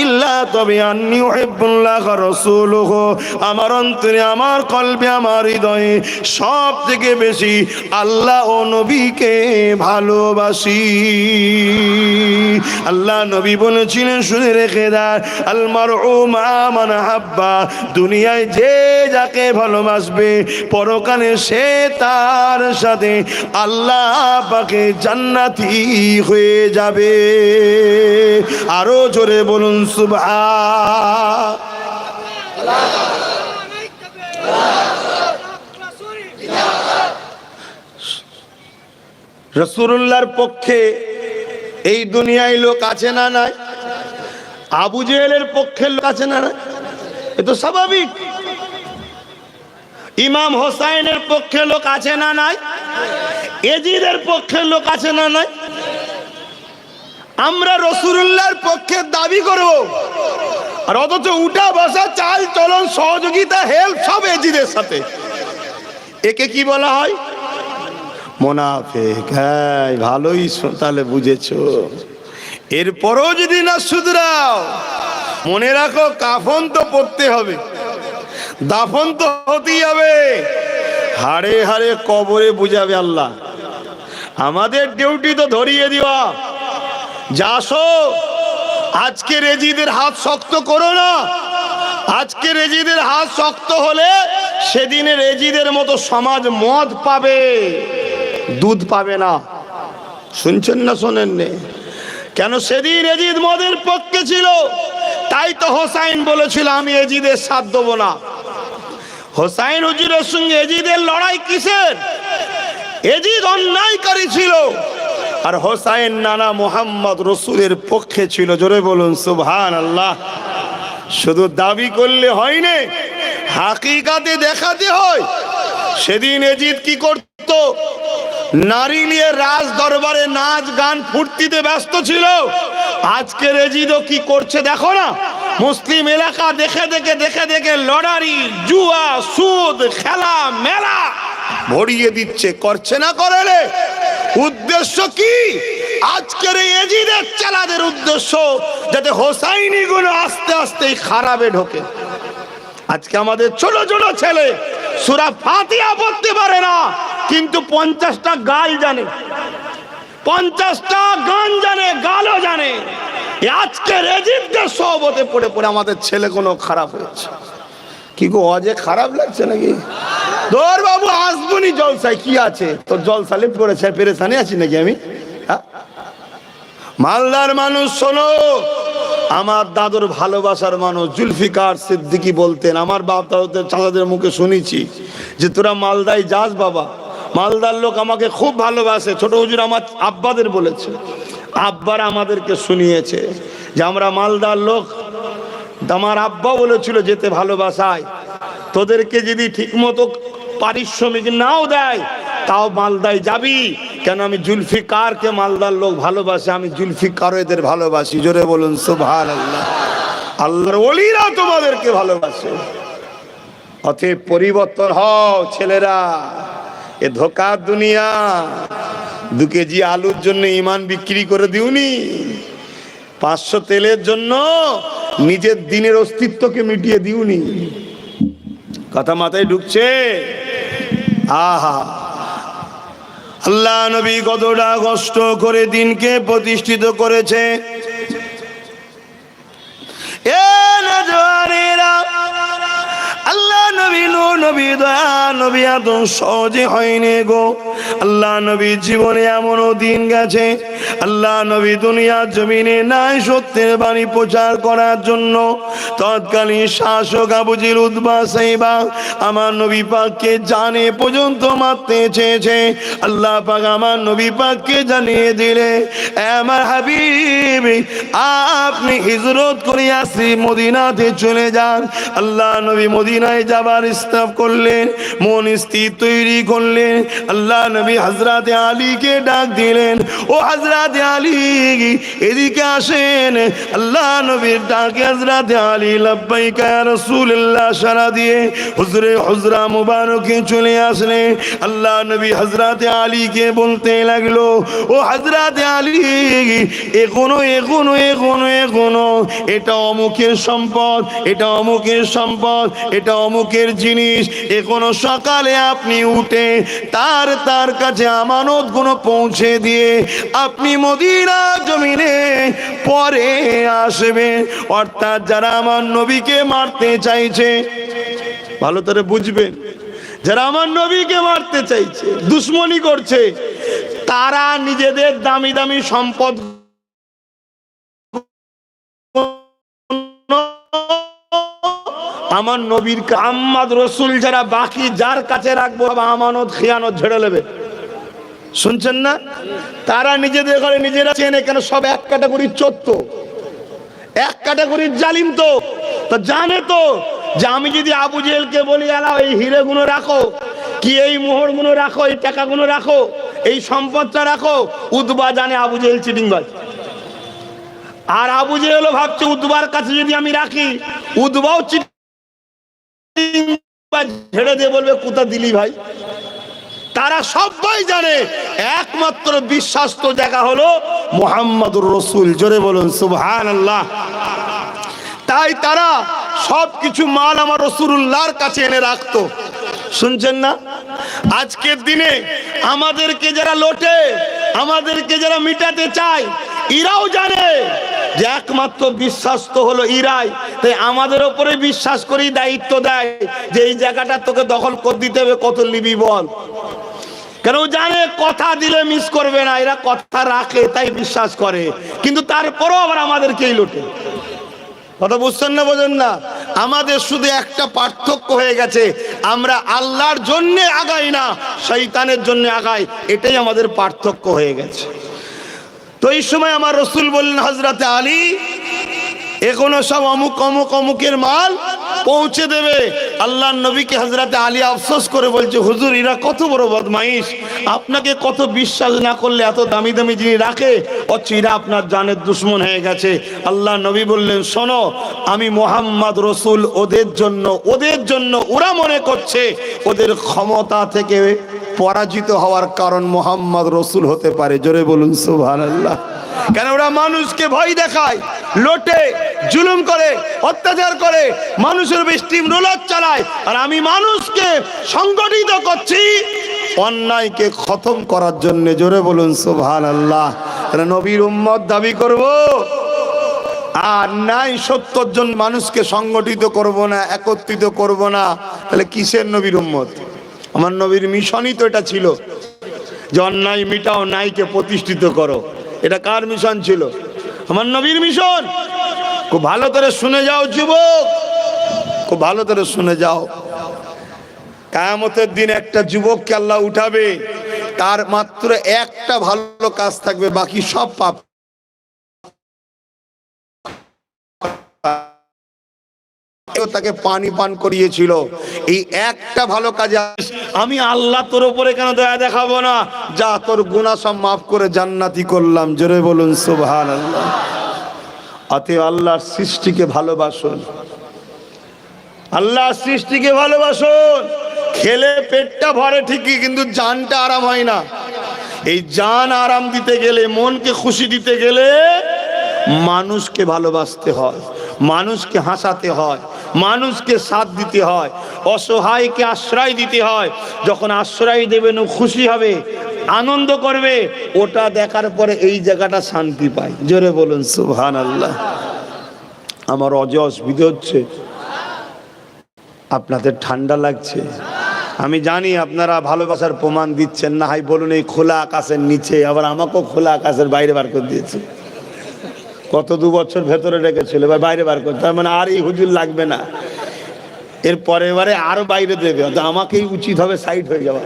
ইল্লা তবে আন্নী উহিব্বুল্লাহ রাসূলুহু, আমার অন্তরে, আমার কলবে, আমার হৃদয়ে সব থেকে বেশি আল্লাহ ও নবীকে ভালোবাসি। আল্লাহ নবী বলেছিলেন, শুনে রেখে দেন, আল মারউ মা মান হাব্বা, দুনিয়ায় যে যাকে ভালোবাসবে পরকালে সে তার সাথে আল্লাহ পাকে জান্নাতি হয়ে যাবে। আরো জোরে বলুন সুবহানাল্লাহ। রাসূলুল্লাহর পক্ষে এই দুনিয়ায় লোক আছে না নাই? আবু জেহেলের পক্ষে লোক আছে না নাই? এ তো স্বাভাবিক। ইমাম হোসাইনের পক্ষে লোক আছে না নাই? এজিদের পক্ষে লোক আছে না নাই? আমরা রাসূলুল্লাহর পক্ষে দাবি করব, আর অথচ উঠা বসা, চাল চলন, সহযোগিতা, হেল্প সব এজিদের সাথে। একে কি বলা হয়? মুনাফিক। হ্যাঁ, ভালোই তাহলে বুঝেছো। এরপরও যদি না শুধরাও, মনে রাখো কাফন তো পড়তে হবে, দাফন তো হতেই হবে, হাড়ে হাড়ে কবরে বুঝাবে আল্লাহ। আমাদের ডিউটি তো ধরিয়ে দেওয়া, যাসো আজকে রেজিদের হাত শক্ত করো না। আজকে রেজিদের হাত শক্ত হলে সেদিনে রেজিদের মতো সমাজ মদ পাবে, দুধ পাবে না। শুনছেন না শোনেন নে? কেন সেদিন এজিদ মদের পক্ষে ছিল, তাই তো হোসাইন বলেছিল আমি এজিদের সাথ দেবো না। হোসাইন হুজুরের সঙ্গে এজিদের লড়াই কিসের? এজিদ অন্যায়কারী ছিল, আর হোসাইন নানা মোহাম্মদ রসুলের পক্ষে ছিল। জোরে বলুন সুবহানাল্লাহ। শুধু দাবি করলে হয় না, হাকিকাতে দেখাতে হয়। সেদিন এজিদ কি করত? নারী নিয়ে রাজ দরবারে নাচ গান ফুর্তিতে ব্যস্ত ছিল। আজকের এজিদও কি করছে দেখো না? মুসলিম এলাকা দেখে দেখে দেখে দেখে লটারি, জুয়া, সুদ, খেলা মেলা ভরিয়ে দিচ্ছে। করছে না করে রে? উদ্দেশ্য কি? আজকের এজিদের চালাদের উদ্দেশ্য যাতে হোসাইনি গুলো আস্তে আস্তে খারাপে ঢোকে। আজকে আমাদের ছোট ছোট ছেলে সূরা ফাতিহা পড়তে পারে না, কিন্তু 50টা গাল জানে, 50টা গান জানে, গালও জানে। আজকে এজিদের সহবতে পড়ে পড়ে আমাদের ছেলে কোনো খারাপ হয়েছে। কি গো, অজে খারাপ লাগছে নাকি? তোর বাবু আসবনি জলসায়, কি আছে তোর? জলসা লিপ করেছে, পেরেশানি আছি নাকি আমি? মালদার মানুষ শোনো, আমার দাদুর ভালোবাসার মানুষ জুলফিকার সিদ্দিকী বলতেন, আমার বাপ দাদুদের চাচাদের মুখে শুনেছি যে তোরা মালদায় যাস বাবা, মালদার লোক আমাকে খুব ভালোবাসে। ছোট হুজুর আমার আব্বাদের বলেছে, আব্বারা আমাদেরকে শুনিয়েছে যে আমরা মালদার লোক। আমার আব্বা বলেছিল যেতে ভালোবাসায়, তোদেরকে যদি ঠিকমতো পারিশ্রমিক নাও দেয় তাও মালদায় যাবি। কেন? আমি জুলফিকারকে মালদার লোক ভালোবাসে, আমি জুলফিকারও এদের ভালোবাসি। জোরে বলুন সুবহানাল্লাহ। আল্লাহর ওলিরা তোমাদেরকে ভালোবাসে। অতএব পরিবর্তন হও ছেলেরা। এ ধোকার দুনিয়া। 2 কেজি আলুর জন্য ইমান বিক্রি করে দিওনি, 500 তেলের জন্য নিজের দিনের অস্তিত্বকে মিটিয়ে দিওনি। কথা মাথায় ঢুকছে? আহা, আল্লাহ নবী কতটা কষ্ট করে দিনকে প্রতিষ্ঠিত করেছে। এ নজওয়ানেরা, আল্লাহ নবী, নূর নবী, দয়া নবী এত সহজে হয়নি গো। আল্লাহ নবী জীবনে এমনও দিন গেছে, আল্লাহ নবী দুনিয়ার জমিনে নাই সত্যের বাণী প্রচার করার জন্য তৎকালীন শাসক আবু জিল উতবা সাইবা আমার নবী পাককে জানে পর্যন্ত মারতে চেয়েছে। আল্লাহ পাক আমার নবী পাককে জানিয়ে দিলে, আমার হাবিব আপনি হিজরত করে আসি মদিনাতে চলে যান। আল্লাহ নবী মদিনায় যাবার এবার ইসলাম করলেন, মন স্থির তৈরি করলেন। আল্লাহ নবী হযরতে আলীকে ডাক দিলেন, ও হযরতে আলী এদিকে আসেন। আল্লাহ নবীর ডাকে হযরতে আলী লাব্বাইকা ইয়া রাসূলুল্লাহ সাড়া দিয়ে হুজরা মুবারকে চলে আসলেন। আল্লাহ নবী হযরতে আলীকে বলতে লাগলো, ও হযরতে আলী এখনো এখনো এখনো এখনো এটা অমুকের সম্পদ, এটা অমুকের সম্পদ, এটা অমুকের জিনিস, এখনো সকালে আপনি উঠে তার কাছে আমানত গুলো পৌঁছে দিয়ে আপনি মদিনা জমিনে পরে আসবেন। অর্থাৎ যারা আমার নবীকে মারতে চাইছে, ভালো করে বুঝবেন, যারা আমার নবীকে মারতে চাইছে, দুশ্মনী করছে, তারা নিজেদের দামি দামি সম্পদ আমার নবীর আম্মাদ রসুল যারা বাকি যার কাছে রাখবো আমানত খিয়ানত ঝেড়ে নেবে। শুনছেন না? তারা নিজেদের ঘরে নিজেরা চেনে, কেন সব এক ক্যাটাগরির চোর তো, এক ক্যাটাগরির জালিম তো জানে তো যে আমি যদি আবু জেহেলকে বলি আলা এই হিরে গুলো রাখো, কি এই মোহর গুলো রাখো, এই টাকা গুলো রাখো, এই সম্পদটা রাখো, উতবা জানে আবু জেহেল চিটিংবাজ। আর আবু জেহেলও ভাবছে উতবার কাছে যদি আমি রাখি, উতবাও চিটিংবাজ ঝেড়ে দিয়ে বলবে কোথা দিলি ভাই। তারা সবাই জানে একমাত্র বিশ্বাস্ত জায়গা হলো মুহাম্মাদুর রাসূল। জোরে বলুন সুবহানাল্লাহ। তাই তারা সবকিছু মাল আমার রাসূলুল্লাহর কাছে এনে রাখতো। শুনছেন না? আজকের দিনে আমাদেরকে যারা লোটে, আমাদেরকে যারা মিটাতে চায়, এরাও জানে যে একমাত্র বিশ্বাস্ত হলো ইরাই। তাই আমাদের উপরে বিশ্বাস করেই দায়িত্ব দেয় যে এই জায়গাটা তোকে দখল করে দিতে হবে, কত লিবি বল। কেন জানে কথা দিলে মিস করবে না, এরা কথা রাখে তাই বিশ্বাস করে, কিন্তু তারপরও আবার আমাদেরকেই লোটে। কথা বুঝছেন না? বোঝেন না? আমাদের শুধু একটা পার্থক্য হয়ে গেছে, আমরা আল্লাহর জন্য আগাই না, শয়তানের জন্য আগাই, এটাই আমাদের পার্থক্য হয়ে গেছে। তো এই সময় আমার রাসূল বললেন, হযরতে আলী এখনো সব অমুক অমুক অমুকের মাল পৌঁছে দেবে। আল্লাহর নবীকে হযরতে আলী আফসোস করে বলছে, হুজুর এরা কত বড় বদমাইশ, আপনাকে কত বিশ্বাস না করলে এত দামি দামি জিনিস রাখে, অথচ এরা আপনার জানের দুশমন হয়ে গেছে। আল্লাহর নবী বললেন, শোনো আমি মুহাম্মদ রাসূল ওদের জন্য ওরা মনে করছে ওদের ক্ষমতা থেকে পরাজিত হওয়ার কারণ মুহাম্মদ রাসূল হতে পারে। জোরে বলুন সুবহানাল্লাহ। কেন ওরা মানুষকে ভয় দেখায়, লোটে, জুলুম করে, অত্যাচার করে, মানুষের স্টিম রোলার চালায়, আর আমি মানুষকে সংগঠিত করছি অন্যায়কে খতম করার জন্য। জোরে বলুন সুবহানাল্লাহ। নবীর উম্মত দাবি করব আর নাই 70 জন মানুষকে সংগঠিত করব না, একত্রিত করব না, তাহলে কিসের নবীর উম্মত? আমার নবীর মিশনই তো এটা ছিল যে অন্যায় মিটাও, ন্যায়কে প্রতিষ্ঠিত করো। এটা কার মিশন ছিল? আমার নবীর মিশন। খুব ভালো করে শুনে যাও যুবক, খুব ভালো করে শুনে যাও। কিয়ামতের দিন একটা যুবককে আল্লাহ উঠাবে, তার মাত্র একটা ভালো কাজ থাকবে, বাকি সব পাপ। তাকে পানি পান করিয়েছিল, এই একটা ভালো কাজে আমি আল্লাহ তোর উপরে কেন দয়া দেখাবো না, যা তোর গুনাহ সব মাফ করে জান্নাতি করলাম। জোরে বলুন সুবহানাল্লাহ। অতএব আল্লাহর সৃষ্টিকে ভালোবাসুন, আল্লাহর সৃষ্টিকে ভালোবাসুন। খেলে পেটটা ভরে ঠিকই, কিন্তু জানটা আরাম হয় না। এই জান আরাম দিতে গেলে, মনকে খুশি দিতে গেলে মানুষকে ভালোবাসতে হয়, মানুষকে হাসাতে হয়, মানুষকে সাথ দিতে হয়, অসহায়কে আশ্রয় দিতে হয়। যখন আশ্রয় দেবেন ও খুশি হবে, আনন্দ করবে, ওটা দেখার পরে এই জায়গাটা শান্তি পায়। জোরে বলুন সুবহানাল্লাহ। আমার অসুবিধা হচ্ছে, আপনাদের ঠান্ডা লাগছে, আমি জানি আপনারা ভালোবাসার প্রমাণ দিচ্ছেন না। হাই বলুন এই খোলা আকাশের নিচে, আবার আমাকেও খোলা আকাশের বাইরে বার করে দিয়েছে। কত 2 বছর ভেতরে রেখেছিল, এবার বাইরে বার করতে, তার মানে আর এই হুজুর লাগবে না, এর পরের বারে আরো বাইরে দেবে, আমাকেই উচিত হবে সাইড হয়ে যাওয়া।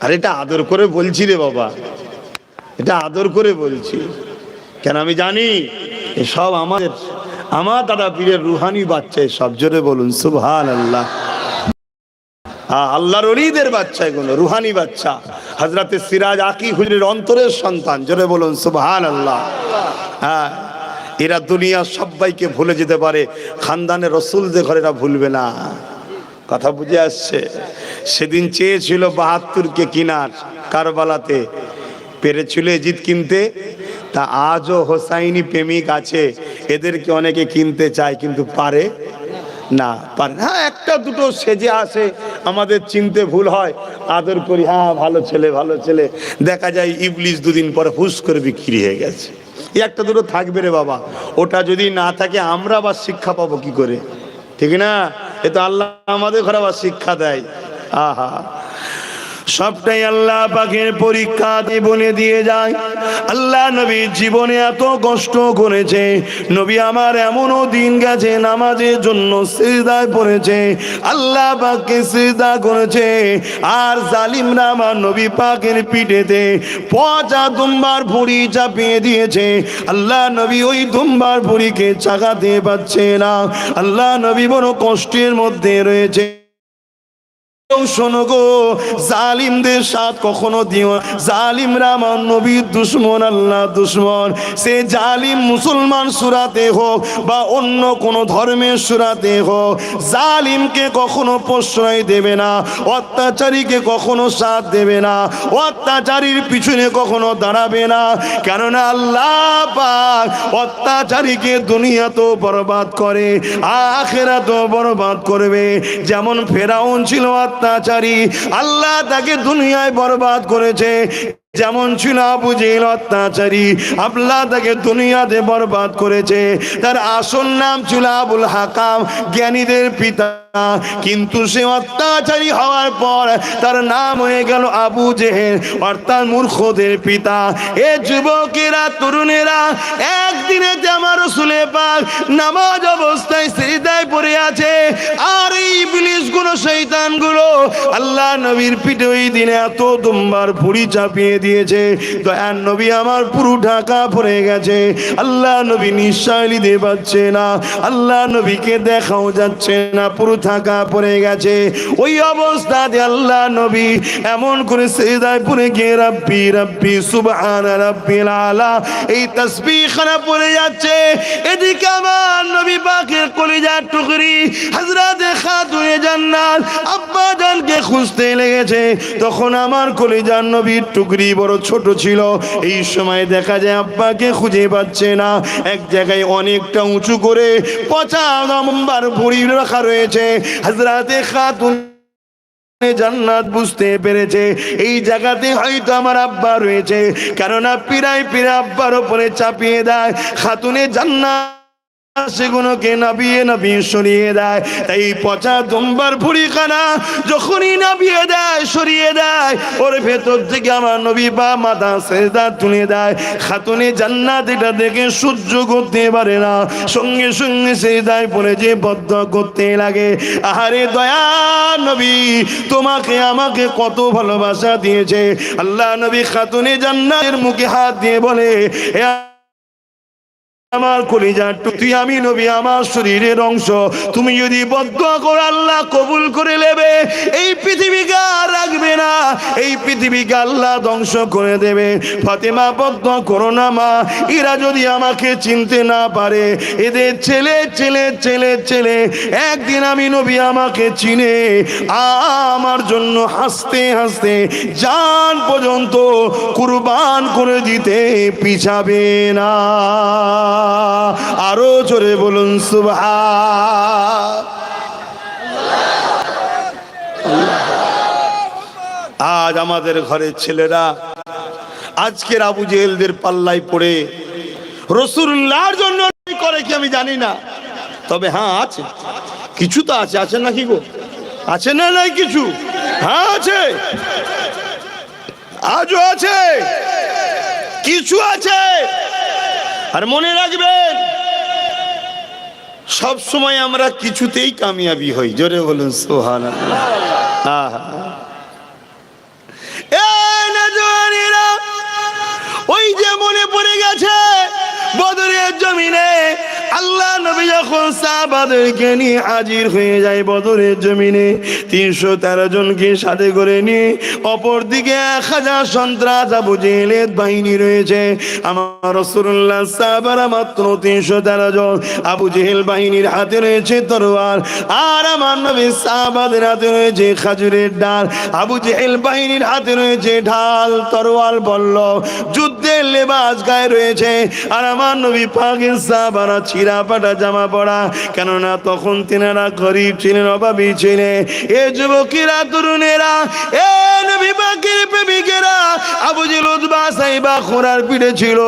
আর এটা আদর করে বলছি রে বাবা, এটা আদর করে বলছি। কেন আমি জানি এসব আমাদের আমার দাদা পীরের রুহানি বাচ্চা সব, জোরে বলুন সুবহানাল্লাহ। আল্লাহর ওলিদের বাচ্চা এগুলো, রুহানি বাচ্চা। হযরতে সিরাজ আকি হুজুরের অন্তরের সন্তান, জোরে বলুন সুবহানাল্লাহ। হ্যাঁ, এরা দুনিয়ার সবাইকে ভুলে যেতে পারে, খানদানের রসুলদের ঘরে এরা ভুলবে না। কথা বুঝে আসছে? সেদিন চেয়েছিল ৭২কে কিনার কারবালাতে, পেরেছিল এজিদ কিনতে। তা আজও হোসাইনি প্রেমিক আছে, এদেরকে অনেকে কিনতে চায় কিন্তু পারে না, পারে না। হ্যাঁ, একটা দুটো সেজে আসে, আমাদের চিনতে ভুল হয়, আদর করি, হ্যাঁ ভালো ছেলে ভালো ছেলে। দেখা যায় ইবলিস দুদিন পরে হুশ করে বিক্রি হয়ে গেছে। একটা দুটো থাকবে রে বাবা, ওটা যদি না থাকে আমরা আবার শিক্ষা পাবো কি করে? ঠিক না? এ তো আল্লাহ আমাদের ঘরে আবার শিক্ষা দেয়। আহা, সবটাই আল্লাহ পাকের পরীক্ষা জীবনে দিয়ে যায়। আল্লাহ নবী জীবনে এত কষ্ট করেছে, নবী আমার এমনও দিন গেছে নামাজের জন্য সিজদায় পড়েছে, আল্লাহ পাককে সিজদা করেছে। আর জালিমরা আমার নবী পাকের পিঠেতে পচা দুম্বার ভুঁড়ি চাপিয়ে দিয়েছে। আল্লাহ নবী ওই দুম্বার ভুঁড়িকে চাগাতে পারছে না। আল্লাহ নবী বড় কষ্টের মধ্যে রয়েছে। শোনো গো, জালিমদের সাথ কখনো দিও। জালিমরা আমার নবীর দুশ্মন, আল্লাহ দুশ্মন। সে জালিম মুসলমান সুরাতে হোক বা অন্য কোনো ধর্মের সুরাতে হোক, জালিমকে কখনো প্রশ্রয় দেবে না, অত্যাচারীকে কখনো সাথ দেবে না, অত্যাচারীর পিছনে কখনো দাঁড়াবে না। কেননা আল্লাহ পাক অত্যাচারীকে দুনিয়াতেও বরবাদ করে, আখিরাতেও বরবাদ করবে। যেমন ফেরাউন ছিল অত্যাচারী, আল্লাহ তাকে দুনিয়ায় বরবাদ করেছে। যেমন ছিল আবু জেহেল অত্যাচারী, আল্লাহ তাকে দুনিয়াতে বরবাদ করেছে। তার আসল নাম ছিল আবুল হাকাম, জ্ঞানীদের পিতা। কিন্তু সে অত্যাচারী হওয়ার পর তার নাম হয়ে গেল আবু জেহেল, অর্থাৎ মূর্খদের পিতা। এ যুবকেরা, তরুণেরা, একদিনে আমার রাসূলে পাক নামাজ অবস্থায় সিজদায় পড়ে আছে, আর এই ইবলিস গুলো, শয়তান গুলো আল্লাহ নবীর পিঠে ওই দিনে এত দুম্বার ভুঁড়ি চাপিয়ে দিয়েছে। দয়ার নবী আমার পুরো ঢাকা পড়ে গেছে। আল্লাহ নবী নিঃশ্বাস নিতে পারছে না, আল্লাহ নবীকে দেখাও যাচ্ছে না, পুরো ঢাকা পড়ে গেছে। ওই অবস্থাতে আল্লাহ নবী এমন করে সিজদায় পড়ে গিয়ে রাব্বি রাব্বি সুবহানা রাব্বিল আলা এই তাসবিহ খানা পড়ে যাচ্ছে। এদিকে আমার নবী পাকের কলিজার টুকরি হযরতে খাতুনে জান্নাত আব্বা জানকে খুঁজতে লেগেছে। তখন আমার কলিজার নবীর টুকরি বড় ছোট ছিল। এই সময় দেখা যায় আব্বাকে খুঁজে পাচ্ছে না। এক জায়গায় অনেকটা উঁচু করে পচা দুম্বার ভুঁড়ি রাখা রয়েছে। হযরতে খাতুনে জান্নাত বুঝতে পেরেছে এই জায়গাতে হয়তো আমার আব্বা রয়েছে, কেননা পিরাই পিরা আব্বার উপরে চাপিয়ে দেয়। খাতুনে জান্নাত সেগুলোকে নাবিয়ে নাবিয়ে সরিয়ে দেয়। তাই পচা দুম্বার ভুঁড়িখানা যখনই নাবিয়ে দেয়, সরিয়ে দেয়, ওর ভেতর থেকে আমার নবী বা মাথা সিজদা তুলে দেয়। খাতুনে জান্নাত এটা দেখে সহ্য করতে পারে না, সঙ্গে সঙ্গে সিজদায় পড়ে যে বদ্ধ করতে লাগে। আহারে দয়ার নবী, তোমাকে আমাকে কত ভালোবাসা দিয়েছে। আল্লাহ নবী খাতুনে জান্নাতের মুখে হাত দিয়ে বলে, আমার কলিজার টুকরি, আমি নবী, আমার শরীরের অংশ, তুমি যদি বদদুয়া করো আল্লাহ কবুল করে নেবে। এই পৃথিবীকে আর রাখবে না, এই পৃথিবীকে আল্লাহ ধ্বংস করে দেবে। ফাতেমা, বদদুয়া করো না মা, এরা যদি আমাকে চিনতে না পারে, এদের ছেলে ছেলে ছেলে ছেলে একদিন আমি নবী আমাকে চিনে আমার জন্য হাসতে হাসতে জান পর্যন্ত কুরবান করে দিতে পিছাবে না। আরো জোরে বলুন সুবহান। আজ আমাদের ঘরের ছেলেরা আজকের আবু জেহেলদের পাল্লায় পড়ে রাসূলুল্লাহর জন্য করে কি আমি জানি না, তবে হ্যাঁ আছে কিছু, তো আছে, আছে নাকি গো? আছে না নাই কিছু? হ্যাঁ আছে, আজও আছে, কিছু আছে। আর মনে রাখবেন, সব সময় আমরা কিছুতেই কামিয়াবি হই। জোরে বলুন সুবহানাল্লাহ। ওই যে মনে পড়ে গেছে বদরের জমিনে আল্লাহ নবী যখন সাহাবাদেরকে নিয়ে হাজির হয়ে যায় বদরের জমিনে, 313 জনকে সাথে করে নিয়ে, অপর দিকে 1000 সন্ত্রাস আবু জেহেলের বাহিনী রয়েছে। আমার রাসূলুল্লাহ সাহাবারা মাত্র 313 জন। আবু জেহেল বাহিনীর হাতে রয়েছে তরোয়াল, আর আমার নবী সাহাবাদের হাতে রয়েছে খাজুরের ডাল। আবু জেহেল বাহিনীর হাতে রয়েছে ঢাল, তরোয়াল, বল্লম, যুদ্ধের লেবাস গায়ে রয়েছে। আর আমার নবী পাকের সাহাবারা ছিঁড়া পাটা জামা পড়া, কেননা তখন তিনারা গরিব ছিলেন, অভাবী ছিলেন। এ যুবকেরা, তরুণেরা, এ নবী পাকের প্রেমিকেরা, আবু জেহেল, উতবা, সাইবা ঘোড়ার পিঠে ছিল,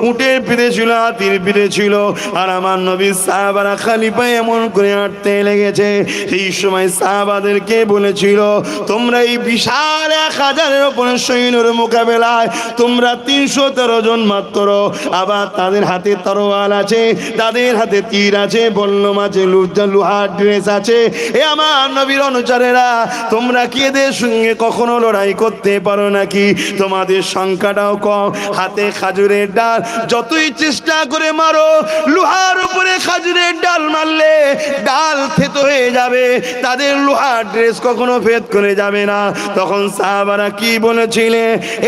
উটের পিঠে ছিল, হাতির পিঠে ছিল। আর আমার নবী সাহাবারা খালি পায়ে এমন করে হাঁটতে লেগেছে। এই সময় সাহাবাদেরকে বলেছিল, তোমরা এই বিশাল 1000-এর উপরে সৈন্যের মোকাবেলায় তোমরা 313 জন মাত্র। আবার তাদের হাতে তরোয়াল আছে, তাদের হাতে তীর আছে, বল্লম আছে, লোহার ড্রেস আছে। এ আমার নবীর অনুচরেরা, তোমরা কি এদের সঙ্গে কখনো লড়াই করতে পারো নাকি? তোমাদের সংখ্যাটাও কম, হাতে খাজুরের ডাল, যতই চেষ্টা করে মারো, লোহার উপরে খাজুরের ডাল মারলে ডাল থেতো হয়ে যাবে, তাদের লোহার ড্রেস কখনো ভেদ করে যাবে না। তখন সাহাবারা কি বলেছিলে?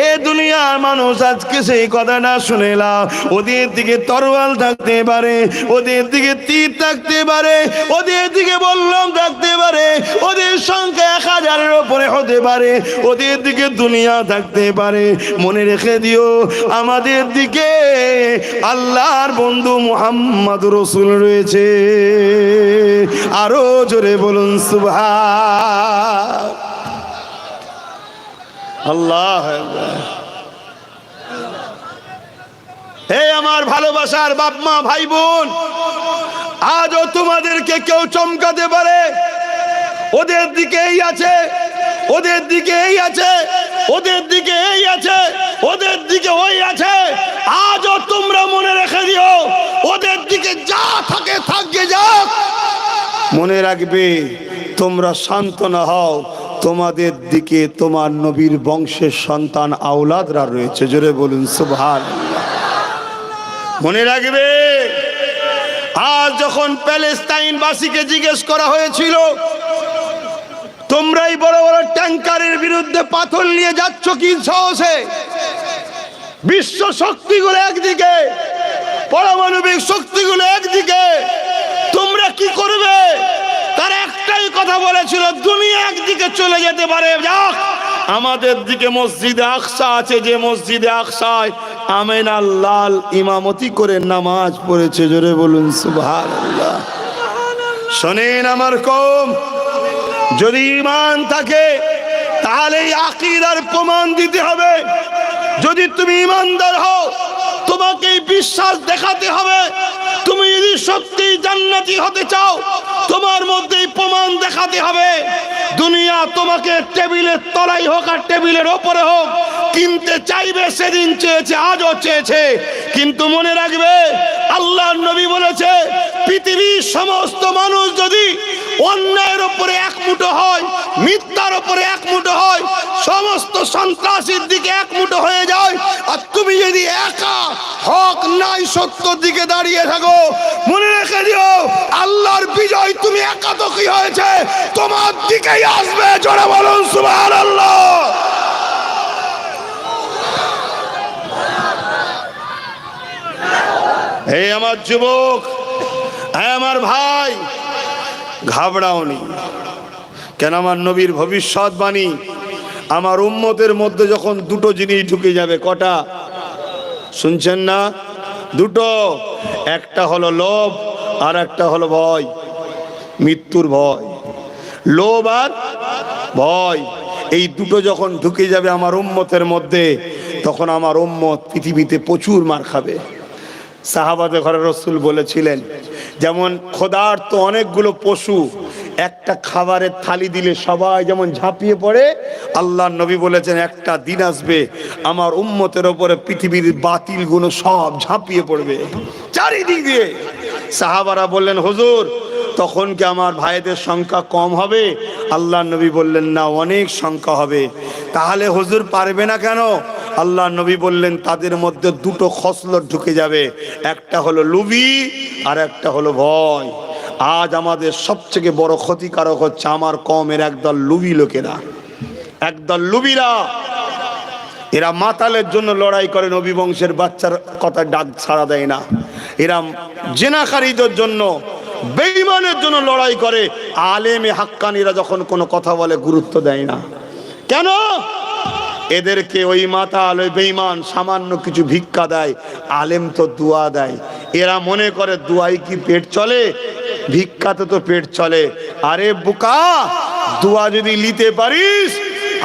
এ দুনিয়ার মানুষ আজকে সেই কথাটা শুনে নাও। ওদের দিকে তরোয়াল থাকতে পারে, ওদের দিকে তীর থাকতে পারে, ওদের দিকে বল্লম থাকতে পারে, ওদের সংখ্যা 1000-এর উপরে হতে পারে, ওদের দিকে দুনিয়া থাকতে পারে। মনে রেখে দিও, আমাদের দিকে আল্লাহর বন্ধু মুহাম্মদ রাসূল রয়েছে। আরো জোরে বলুন সুবহান আল্লাহ। হে আমার ভালোবাসার বাপ মা, ভাই বোন, আজও তোমাদেরকে কেউ চমকাতে পারে, ওদের দিকে এই আছে, ওদের দিকে এই আছে, ওদের দিকে এই আছে, ওদের দিকে ওই আছে। আজও তোমরা মনে রেখে দিও, ওদের দিকে যা থাকে থাকবে যাক। মনে রাখবে, তোমরা শান্ত না হও, তোমাদের দিকে তোমার নবীর বংশের সন্তান আওলাদরা রয়েছে। জোরে বলুন সুবহানাল্লাহ। মনে রাখবে, আজ যখন প্যালেস্তাইনবাসীকে জিজ্ঞেস করা হয়েছিল, তোমরাই বড় বড় ট্যাঙ্কারের বিরুদ্ধে পাথর নিয়ে যাচ্ছ কি সাহসে? বিশ্ব শক্তিগুলো একদিকে, পারমাণবিক শক্তিগুলো একদিকে, তোমরা কি করবে? তার একটাই কথা বলেছিল, দুনিয়া একদিকে চলে যেতে পারে, যাক, আমাদের দিকে মসজিদে আকসা আছে, যে মসজিদে আকসায় আমিনা লাল ইমামতি করে নামাজ পড়েছে। জোরে বলুন সুবহানাল্লাহ। শোনেন আমার কওম, যদি ঈমান থাকে তাহলে এই আকীদার প্রমাণ দিতে হবে। যদি তুমি ঈমানদার হও, তোমাকে এই বিশ্বাস দেখাতে হবে। তুমি যদি সত্যি জান্নাতি হতে চাও, তোমার মধ্যে এই প্রমাণ দেখাতে হবে। দুনিয়া তোমাকে টেবিলের তলায় হোক আর টেবিলের ওপরে হোক কিনতে চাইবে, সেদিন চেয়েছে, আজও চেয়েছে। কিন্তু মনে রাখবে, আল্লাহর নবী বলেছে, পৃথিবীর সমস্ত মানুষ যদি অন্যায়ের উপরে এক মুঠো হয়, মিথ্যার উপরে এক মুঠো হয়, সমস্ত সন্ত্রাসীর দিকে এক মুঠো হয়ে যায়, আর তুমি যদি একা হক নাই সত্যর দিকে দাঁড়িয়ে থাকো, মনে রেখে দিও, আল্লাহর বিজয় তুমি একা তো কি হয়েছে, তোমার দিকেই আসবে। জোরে বলুন সুবহানাল্লাহ। হে আমার যুবক, হে আমার ভাই, ঘাবড়াওনি। কেন? আমার নবীর ভবিষ্যৎবাণী, আমার উম্মতের মধ্যে যখন দুটো জিনিস ঢুকে যাবে। কটা? শুনছেন না? দুটো। একটা হলো লোভ, আর একটা হলো ভয়, মৃত্যুর ভয়। লোভ আর ভয়, এই দুটো যখন ঢুকে যাবে আমার উম্মতের মধ্যে, তখন আমার উম্মত পৃথিবীতে প্রচুর মার খাবে। সাহাবাদের ঘরে রাসূল বলেছিলেন, যেমন ক্ষুধার্ত অনেকগুলো পশু একটা খাবারের থালি দিলে সবাই যেমন ঝাঁপিয়ে পড়ে, আল্লাহর নবী বলেছেন একটা দিন আসবে আমার উম্মতের ওপরে পৃথিবীর বাতিল গুলো সব ঝাঁপিয়ে পড়বে চারিদিক দিয়ে। সাহাবারা বললেন, হুজুর তখন কি আমার ভাইদের সংখ্যা কম হবে? আল্লাহর নবী বললেন, না, অনেক সংখ্যা হবে। তাহলে হুজুর পারবে না কেন? আল্লাহ নবী বললেন তাদের মধ্যে দুটো খসলত ঢুকে যাবে, একটা হলো লুবি আর একটা হলো ভয়। আজ আমাদের সবথেকে বড় ক্ষতিকারক হচ্ছে আমার কওমের একদল লুবি লোকেরা, একদল লুবিরা। এরা মাতালের জন্য লড়াই করে, নবী বংশের বাচ্চার কথা ডাক ছাড়া দেয় না। এরা জেনাকারীদের জন্য, বেঈমানের জন্য লড়াই করে। আলেমে হাক্কানিরা যখন কোনো কথা বলে গুরুত্ব দেয় না। কেন? এদেরকে ওই মাতাল, ওই বেঈমান সামান্য কিছু ভিক্ষা দেয়, আলেম তো দুয়া দেয়। এরা মনে করে দুয়াই কি পেট চলে? ভিক্ষাতে তো পেট চলে। আরে বোকা, দুয়া যদি নিতে পারিস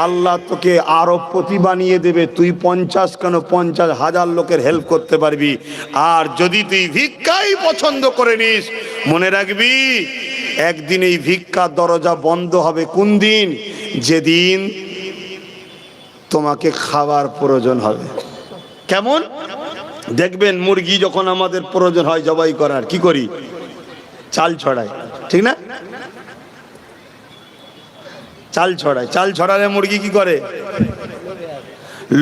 আল্লাহ তোকে আরবপতি বানিয়ে দেবে। তুই 50 কেন 50,000 লোকের হেল্প করতে পারবি। আর যদি তুই ভিক্ষাই পছন্দ করে নিস, মনে রাখবি একদিন এই ভিক্ষার দরজা বন্ধ হবে। কোন দিন? যেদিন তোমাকে খাবার প্রয়োজন হবে। কেমন? দেখবেন মুরগি যখন আমাদের প্রয়োজন হয় জবাই করার, কি করি? চাল ছড়াই, ঠিক না? চাল ছড়ায়। চাল ছড়ালে মুরগি কি করে?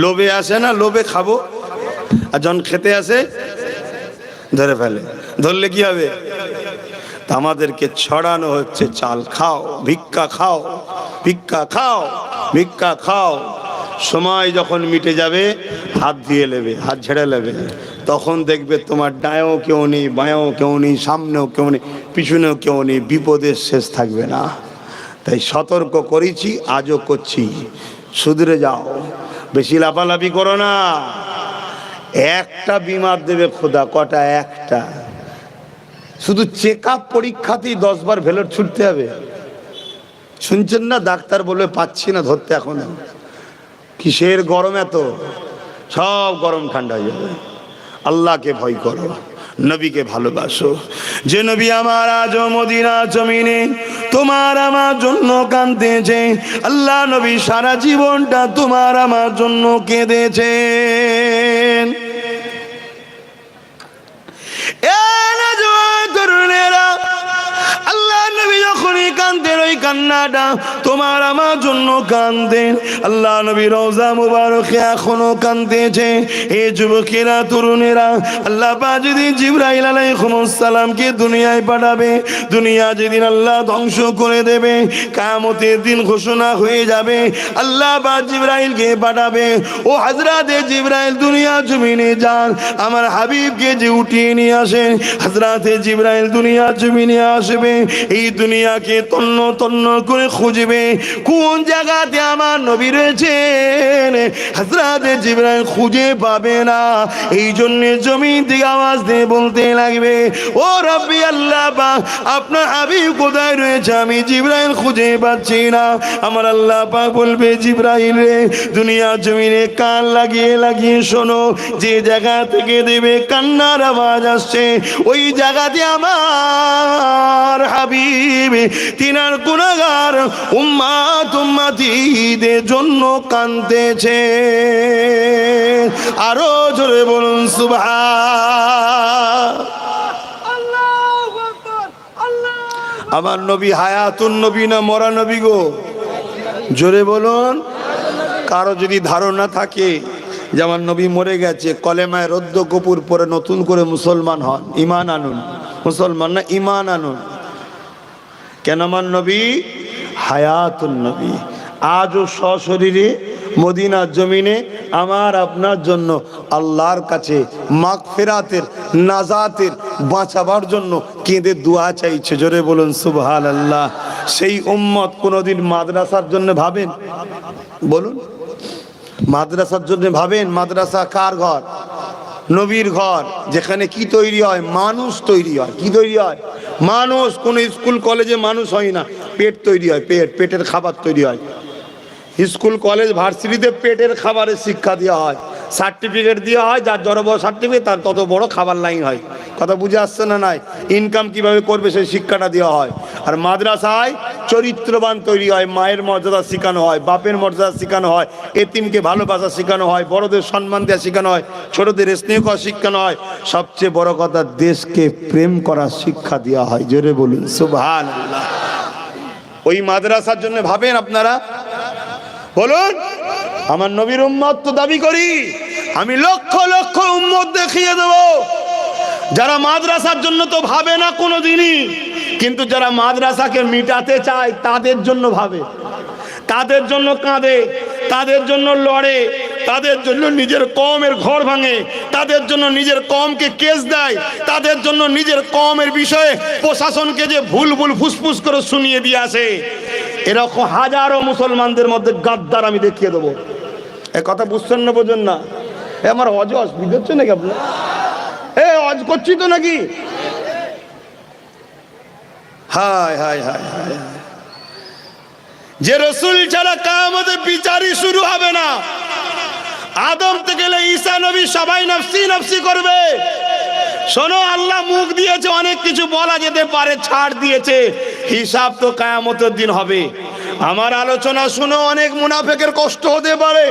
লোভে আসে না, লোভে খাবো, আর যখন খেতে আসে ধরে ফেলে। ধরলে কি হবে? তা আমাদেরকে ছড়ানো হচ্ছে চাল খাও, ভিক্ষা খাও, ভিক্ষা খাও, ভিক্ষা খাও। সময় যখন মিটে যাবে হাত দিয়ে নেবে, হাত ঝেড়ে নেবে, তখন দেখবে তোমার ডায়েও কেউ নেই, বাঁয়েও কেউ নেই, সামনেও কেউ নেই, পিছনেও কেউ নেই। বিপদের শেষ থাকবে না। তাই সতর্ক করেছি, আজও করছি, সুধরে যাও, বেশি লাফালাফি করো না। একটা বিমার দেবে খোদা, কটা? একটা। শুধু চেক আপ পরীক্ষাতেই 10 বার ভেলোর ছুটতে হবে। শুনছেন না? ডাক্তার বলবে পাচ্ছি না ধরতে এখন। কিসের গরম এত? সব গরম ঠান্ডা হয়ে যাবে। আল্লাহকে ভয় করো, নবীকে ভালোবাসো। যে নবী আমার আজ মদিনা জমিনে তোমার আমার জন্য কাঁদতেছে, আল্লাহ নবী সারা জীবনটা তোমার আমার জন্য কেঁদেছেন। তরুণেরা, আল্লাহ নবী যখনই কাঁদতেন ওই কান্নাটা তোমার আমার জন্য কাঁদতেন। আল্লাহ নবী রওজা মুবারকে এখনো কাঁদতেছে। এই যুবকেরা, তরুণেরা, আল্লাহ পাক যেদিন জিবরাইল আলাইহিস সালামকে দুনিয়ায় পাঠাবে, দুনিয়া যেদিন আল্লাহ ধ্বংস করে দেবে, কিয়ামতের দিন ঘোষণা হয়ে যাবে, আল্লাহ পাক জিবরাইলকে পাঠাবে, ও হযরতে জিবরাইল দুনিয়া জমিনে যান, আমার হাবিবকে যে উঠিয়ে নিয়ে আসেন। হযরতে জিবরাইল দুনিয়া জমিনে আসবে, এই দুনিয়াকে তন্ন তন্ন করে খুঁজবে কোন জায়গাতে আমার নবী রয়েছেন। হযরতে জিবরাইল খুঁজে পাবে না। এই জন্য জমিন থেকে আওয়াজ দিয়ে বলতে লাগবে, ও রব্বি আল্লাহ পাক, আপনার হাবিব কোথায় রয়েছে? আমি জিবরাইল খুঁজে পাচ্ছি না। আমার আল্লাহ পাক বলবে, জিবরাইল রে, দুনিয়া জমিনে কান লাগিয়ে লাগিয়ে শোনো, যে জায়গা থেকে দেবে কান্নার আওয়াজ আসছে, ওই জায়গাতে আমার হাবিব তিনার গুনাহগার উম্মত উম্মতীদের জন্য কাঁদতেছে। আরো জোরে বলুন সুবহান। আমার নবী হায়াতুন নবী না মরা নবী গো? জোরে বলুন। কারো যদি ধারণা থাকে যে আমার নবী মরে গেছে, কলেমায় রদ্দ কপুর পরে নতুন করে মুসলমান হন, ইমান আনুন। মুসলমান না, ইমান আনুন। কেন? আমার নবী হায়াতুন নবী। আজও সশরীরে মদিনার জমিনে আমার আপনার জন্য আল্লাহর কাছে মাগফিরাতের, নাজাতের, বাঁচাবার জন্য কেঁদে দোয়া চাইছে। জোরে বলুন সুবহানাল্লাহ। সেই উম্মত কোনোদিন মাদ্রাসার জন্য ভাবেন? বলুন, মাদ্রাসার জন্য ভাবেন? মাদ্রাসা কার ঘর? নবীর ঘর, যেখানে কি তৈরি হয়? মানুষ তৈরি হয়। কি তৈরি হয়? মানুষ। কোন স্কুল কলেজে মানুষ হয় না, পেট তৈরি হয়। পেটের খাবার তৈরি হয়। স্কুল কলেজ ভার্সিটিতে পেটের খাবারের শিক্ষা দেওয়া হয়, সার্টিফিকেট দেওয়া হয়। যার যত বড় সার্টিফিকেট তার তত বড় খাবার লাইন হয়। কথা বুঝে আসছে না? নাই ইনকাম কিভাবে করবে সেই শিক্ষাটা দেওয়া হয়। আর মাদ্রাসায় চরিত্রবান তৈরি হয়, মায়ের মর্যাদা শেখানো হয়, বাপের মর্যাদা শেখানো হয়, এতিমকে ভালোবাসা শেখানো হয়, বড়দের সম্মান দেওয়া শেখানো হয়, ছোটদের স্নেহ করা শেখানো হয়। সবচেয়ে বড় কথা, দেশকে প্রেম করার শিক্ষা দেওয়া হয়। জোরে বলুন সুবহানাল্লাহ। ওই মাদ্রাসার জন্য ভাবেন আপনারা? বলুন। আমার নবীর উম্মত তো দাবি করি, আমি লক্ষ লক্ষ উম্মত দেখিয়ে দেব যারা মাদ্রাসার জন্য তো ভাবে না কোনোদিনই, কিন্তু যারা মাদ্রাসাকে মিটাতে চায় তাদের জন্য ভাবে, তাদের জন্য কাঁদে, তাদের জন্য লড়ে, তাদের জন্য নিজের কওমের ঘর ভাঙে, তাদের জন্য নিজের কওমকে কেস দেয়, তাদের জন্য নিজের কওমের বিষয়ে প্রশাসনকে যে ভুল ভুল ফুসফুস করে শুনিয়ে দিয়ে আসে। এরকম হাজারো মুসলমানদের মধ্যে গাদ্দার আমি দেখিয়ে দেবো। এ কথা বুঝছেন না, বোঝেন না? এ আমার অসুবিধা হচ্ছে নাকি আপনার? এ অজ করছি তো নাকি? হায় হায় হায় হায়, যে রসুল ছাড়া কিয়ামতে বিচারই শুরু হবে না। আদম থেকে ঈসা নবী সবাই নফসি নফসি করবে। শোনো, আল্লাহ মুখ দিয়েছে, অনেক কিছু বলা যেতে পারে, ছাড় দিয়েছে, হিসাব তো কিয়ামতের দিন হবে। আমার আলোচনা শুনো, অনেক মুনাফিকের কষ্ট হতে পারে,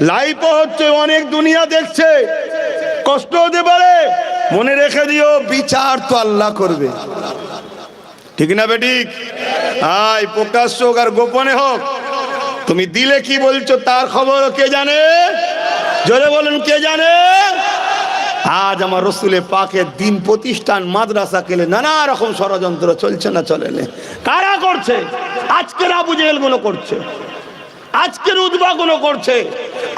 লাইভও হচ্ছে, অনেক দুনিয়া দেখছে, কষ্ট হতে পারে। মনে রেখে দিও, বিচার তো আল্লাহ করবে, ঠিক না বেঠিক? আয় প্রকাশ্য হোক আর গোপনে হোক, তুমি দিলে কি বলছো তার খবর কে জানে? জোরে বলেন, কে জানে? আজ আমার রসুলের পাকের দিন প্রতিষ্ঠান মাদ্রাসা কেলে নানা রকম ষড়যন্ত্র চলছে না চলে না? কারা করছে? আজকের আবু জেহেল গুলো করছে, আজকের উদ্বা গুলো করছে,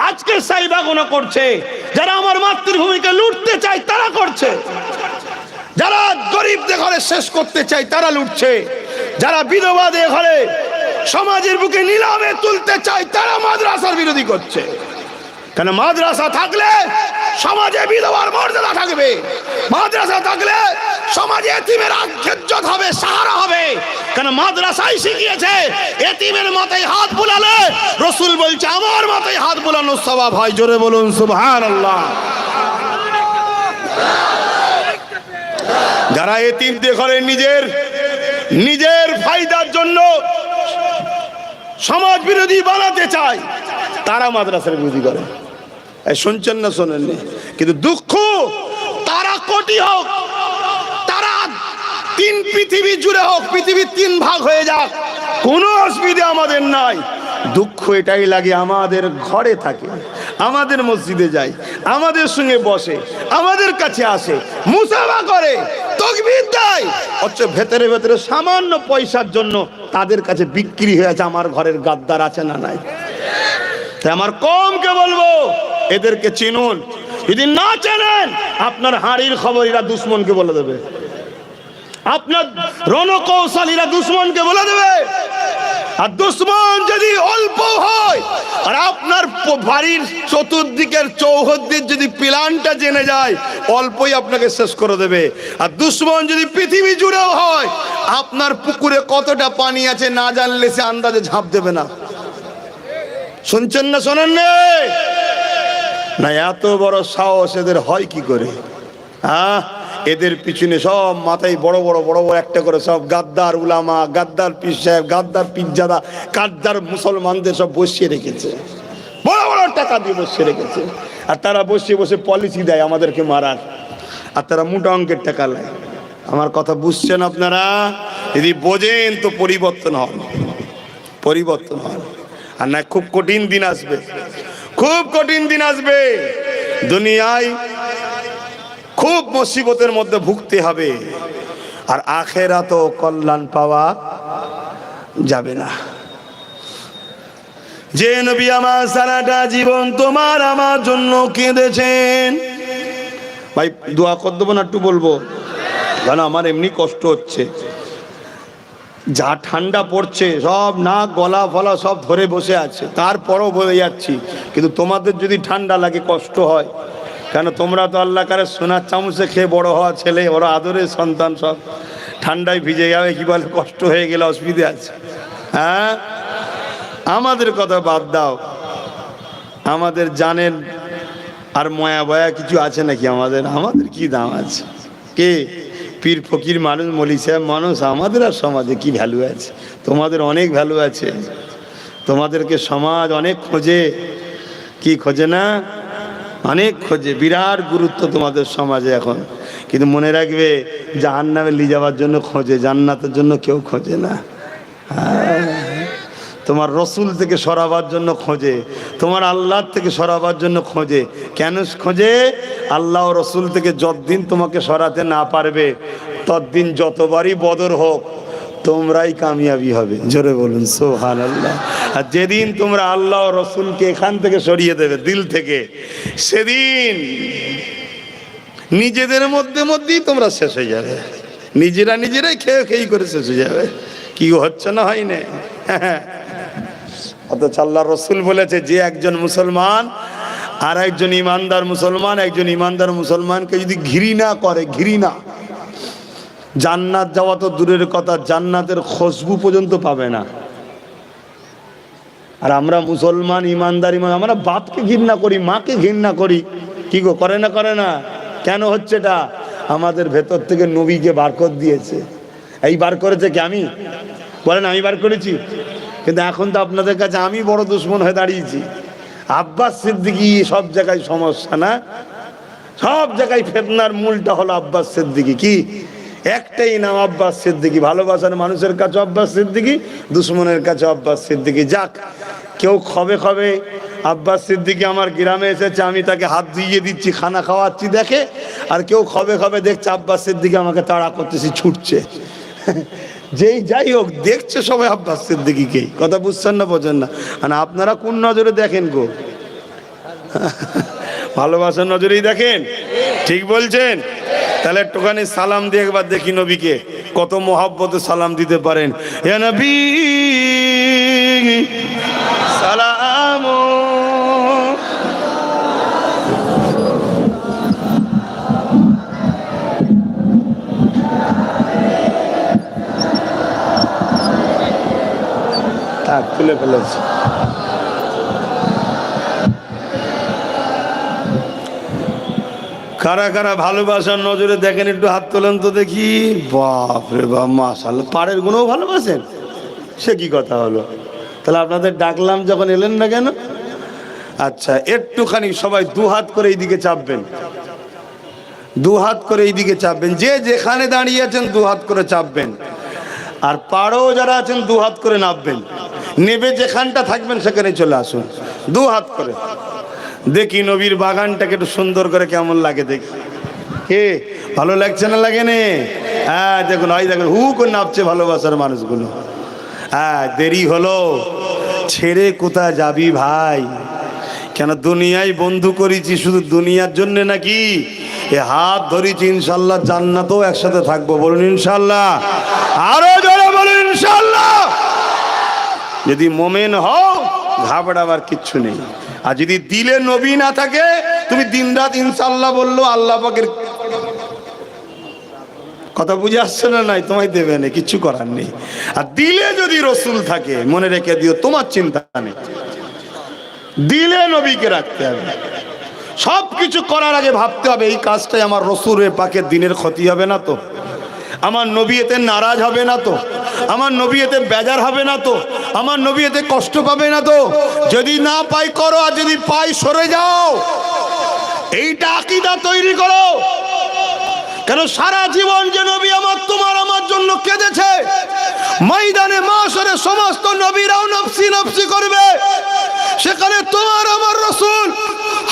আজকের সাইবা গুলো করছে। যারা আমার মাতৃভূমিকে লুটতে চায় তারা করছে, যারা গরিবদের ঘরে শেষ করতে চায় তারা লুটছে, যারা বিধবাদের ঘরে সমাজের বুকে নিলামে তুলতে চায় তারা মাদ্রাসার বিরোধী করছে। কেন? মাদ্রাসা থাকলে সমাজে বিধবার মর্যাদা থাকবে, মাদ্রাসা থাকলে সমাজে এতিমের ইজ্জত হবে, সাহারা হবে। কেন? মাদ্রাসাই শিখিয়েছে এতিমের মাথায় হাত বুলালে রসুল বলছে আমার মাথায় হাত বুলানোর সওয়াব হয়। জোরে বলুন সুবহানাল্লাহ। যারা এতিমদের ঘরে নিজের ফায়দার জন্য সমাজ বিরোধী বানাতে চায় তারা মাদ্রাসার বিরোধী করে। শুনছেন না শোনেননি? কিন্তু দুঃখ, তারা কোটি হোক, তারা তিন পৃথিবী জুড়ে হোক, পৃথিবীর তিন ভাগ হয়ে যাক, কোনো অসুবিধা আমাদের নাই। দুঃখ এটাই লাগে আমাদের ঘরে থাকে, আমাদের মসজিদে যায়, আমাদের সঙ্গে বসে, আমাদের কাছে আসে, মুসাফা করে, তাকবীর দেয়, অথচ ভেতরে ভেতরে সামান্য পয়সার জন্য তাদের কাছে বিক্রি হয়ে আছে। আমার ঘরের গাদ্দার আছে না নাই? তাই আমার কওমকে বলবো, এদেরকে চিনুন। যদি না চেনেন, আপনার হাড়ির খবর এরা দুশ্মনকে বলে দেবে, আপনার রণকৌশলীরা দুশ্মনকে বলে দেবে। আর দুশ্মন যদি অল্প হয় আর আপনার বাড়ির চতুর্দিকের চৌহদ্দির যদি প্ল্যানটা জেনে যায়, অল্পই আপনাকে শেষ করে দেবে। আর দুশ্মন যদি পৃথিবী জুড়েও হয়, আপনার পুকুরে কতটা পানি আছে না জানলে সে আন্দাজে ঝাঁপ দেবে না। শুনছেন না শোনেন না? এত বড় সাহস এদের হয় কি করে? এদের পিছনে সব মাথায় বড় বড় একটা করে সব গাদ্দার উলামা, গাদ্দার পীর সাহেব, গাদ্দার পীরজাদা, গাদ্দার মুসলমানদের সব বসিয়ে রেখেছে, বড় বড় টাকা দিয়ে বসিয়ে রেখেছে। আর তারা বসে বসে পলিসি দেয় আমাদেরকে মারার, আর তারা মোটা অঙ্কের টাকা নেয়। আমার কথা বুঝছেন আপনারা? যদি বোঝেন তো পরিবর্তন হন, পরিবর্তন হন। আর না, খুব কঠিন দিন আসবে, খুব কঠিন দিন আসবে। দুনিয়ায় খুব মুসিবতের মধ্যে ভুগতে হবে, আর আখেরাতেও কল্যাণ পাওয়া যাবে না। যে নবী আমার সারাটা জীবন তোমার আমার জন্য কেঁদেছেন, ভাই দোয়া করে দেবো না? একটু বলবো, কারণ আমার এমনি কষ্ট হচ্ছে। যা ঠান্ডা পড়ছে, সব নাক গলা ফলা সব ধরে বসে আছে, তারপরও বলে যাচ্ছি। কিন্তু তোমাদের যদি ঠান্ডা লাগে, কষ্ট হয়, কেন? তোমরা তো আল্লাহ কারে সোনার চামচে খেয়ে বড় হওয়া ছেলে, বড় আদরের সন্তান, সব ঠান্ডায় ভিজে যাবে, কি বলে কষ্ট হয়ে গেলে অসুবিধা আছে? হ্যাঁ, আমাদের কথা বাদ দাও, আমাদের জানেন আর ময়া বয়া কিছু আছে নাকি? আমাদের কি দাম আছে? কে পীর ফকির মানুষ, মলি সাহেব মানুষ, আমাদের আর সমাজে কি ভ্যালু আছে? তোমাদের অনেক ভ্যালু আছে, তোমাদেরকে সমাজ অনেক খোঁজে। কি খোঁজে না? অনেক খোঁজে, বিরাট গুরুত্ব তোমাদের সমাজে এখন। কিন্তু মনে রাখবে, জাহান্নামে নিয়ে যাওয়ার জন্য খোঁজে, জান্নাতের জন্য কেউ খোঁজে না। তোমার রসুল থেকে সরাবার জন্য খোঁজে, তোমার আল্লাহ থেকে সরাবার জন্য খোঁজে। কেন খোঁজে? আল্লাহ ও রসুল থেকে যতদিন তোমাকে সরাতে না পারবে ততদিন যতবারই বদর হোক তোমরাই কামিয়াবি হবে। জোরে বলুন সুবহানাল্লাহ। আর যেদিন তোমরা আল্লাহ ও রসুলকে এখান থেকে সরিয়ে দেবে দিল থেকে, সেদিন নিজেদের মধ্যেই তোমরা শেষ হয়ে যাবে, নিজেরাই খেয়ে করে শেষ হয়ে যাবে। কি হচ্ছে না হয় না? অথচ আল্লাহ রসুল বলেছে যে একজন মুসলমান আর একজন ইমানদার মুসলমান, একজন ইমানদার মুসলমানকে যদি ঘৃণা করে, ঘৃণা, জান্নাত যাওয়া তো দূরের কথা, জান্নাতের খুশবু পর্যন্ত পাবে না। আর আমরা মুসলমান ইমানদার আমরা বাপকে ঘৃণা করি, মাকে ঘৃণা করি। কি গো, করে না? কেন হচ্ছে এটা? আমাদের ভেতর থেকে নবীকে বার করে দিয়েছে। এই বার করেছে কি? আমি বলেন আমি বার করেছি? কিন্তু এখন তো আপনাদের কাছে আমি বড় দুশ্মন হয়ে দাঁড়িয়েছি। আব্বাস সিদ্দিকী সব জায়গায় সমস্যা না, সব জায়গায় ফিতনার মূলটা হলো আব্বাস সিদ্দিকী। কি একটাই নাম আব্বাস সিদ্দিকী। ভালোবাসার মানুষের কাছে আব্বাস সিদ্দিকী, দুশ্মনের কাছে আব্বাস সিদ্দিকী। যাক, কেউ খবে আব্বাস সিদ্দিকী আমার গ্রামে এসেছে, আমি তাকে হাত ধুইয়ে দিচ্ছি, খানা খাওয়াচ্ছি দেখে, আর কেউ খবে দেখছে আব্বাস সিদ্দিকী আমাকে তাড়া করতেছি, ছুটছে। যাই হোক, দেখছে সবাই আব্বাস সিদ্দিকীকেই। কথা বুঝছেন না, বোঝেন না? আর আপনারা কোন নজরে দেখেন গো? ভালোবাসার নজরেই দেখেন। ঠিক বলছেন? তাহলে একটুখানি সালাম দিয়ে একবার দেখি নবীকে কত মহব্বতে সালাম দিতে পারেন। হে নবী সালাম। খুলে ফেলেছি। কারা কারা ভালোবাসার নজরে দেখেন একটু হাত তোলেন তো দেখি। বাপ রে বাপ, মাশাআল্লাহ। পাড়ের গুণও ভালোবাসেন? সে কি কথা হলো? তাহলে আপনাদের ডাকলাম যখন এলেন না কেন? আচ্ছা, একটুখানি সবাই দু হাত করে এইদিকে চাপবেন, দু হাত করে এইদিকে চাপবেন। যে যেখানে দাঁড়িয়ে আছেন দু হাত করে চাপবেন। আর পাড়েও যারা আছেন দু হাত করে নামবেন, নেবে যেখানটা থাকবেন সেখানে চলে আসুন দু হাত করে। দেখি নবীর বাগানটাকে একটু সুন্দর করে কেমন লাগে দেখি। কে ভালো লাগছে না লাগে নে? হ্যাঁ দেখুন, ওই দেখুন হু করে নামছে ভালোবাসার মানুষগুলো। হ্যাঁ, দেরি হলো, ছেড়ে কোথায় যাবি ভাই? কেন দুনিয়ায় বন্ধু করেছি শুধু দুনিয়ার জন্য নাকি? এ হাত ধরেছি, ইনশাল্লাহ জান্নাতেও একসাথে থাকবো। বলুন ইনশাল্লাহ। আরো জোরে বলুন ইনশাল্লাহ। যদি মোমেন হও ঘাবড়াবার কিচ্ছু নেই। আর যদি দিলে নবী না থাকে, তুমি দিনরাত ইনশাল্লাহ বললো, আল্লাহ পাকের কথা বুঝে আসছে না? নাই, তোমায় দেবে না, কিচ্ছু করার নেই। আর দিলে যদি রসুল থাকে, মনে রেখে দিও, তোমার চিন্তা নেই। দিলে নবীকে রাখতে হবে। সব কিছু করার আগে ভাবতে হবে এই কাজটাই আমার রসুলের পাকের দিনের ক্ষতি হবে না তো? আমার নবী এতে নারাজ হবে না তো? আমার নবী এতে বেজার হবে না তো? আমার নবী এতে কষ্ট পাবে না তো? যদি না পাই করো, আর যদি পাই সরে যাও। এইটা আকীদা তৈরি করো। কেন সারা জীবন যে নবী তোমার আমার জন্য কেঁদেছে, ময়দানে মাশরে সমস্ত নবীরাও নফসি নফসি করবে, সেখানে তোমার আমার রাসূল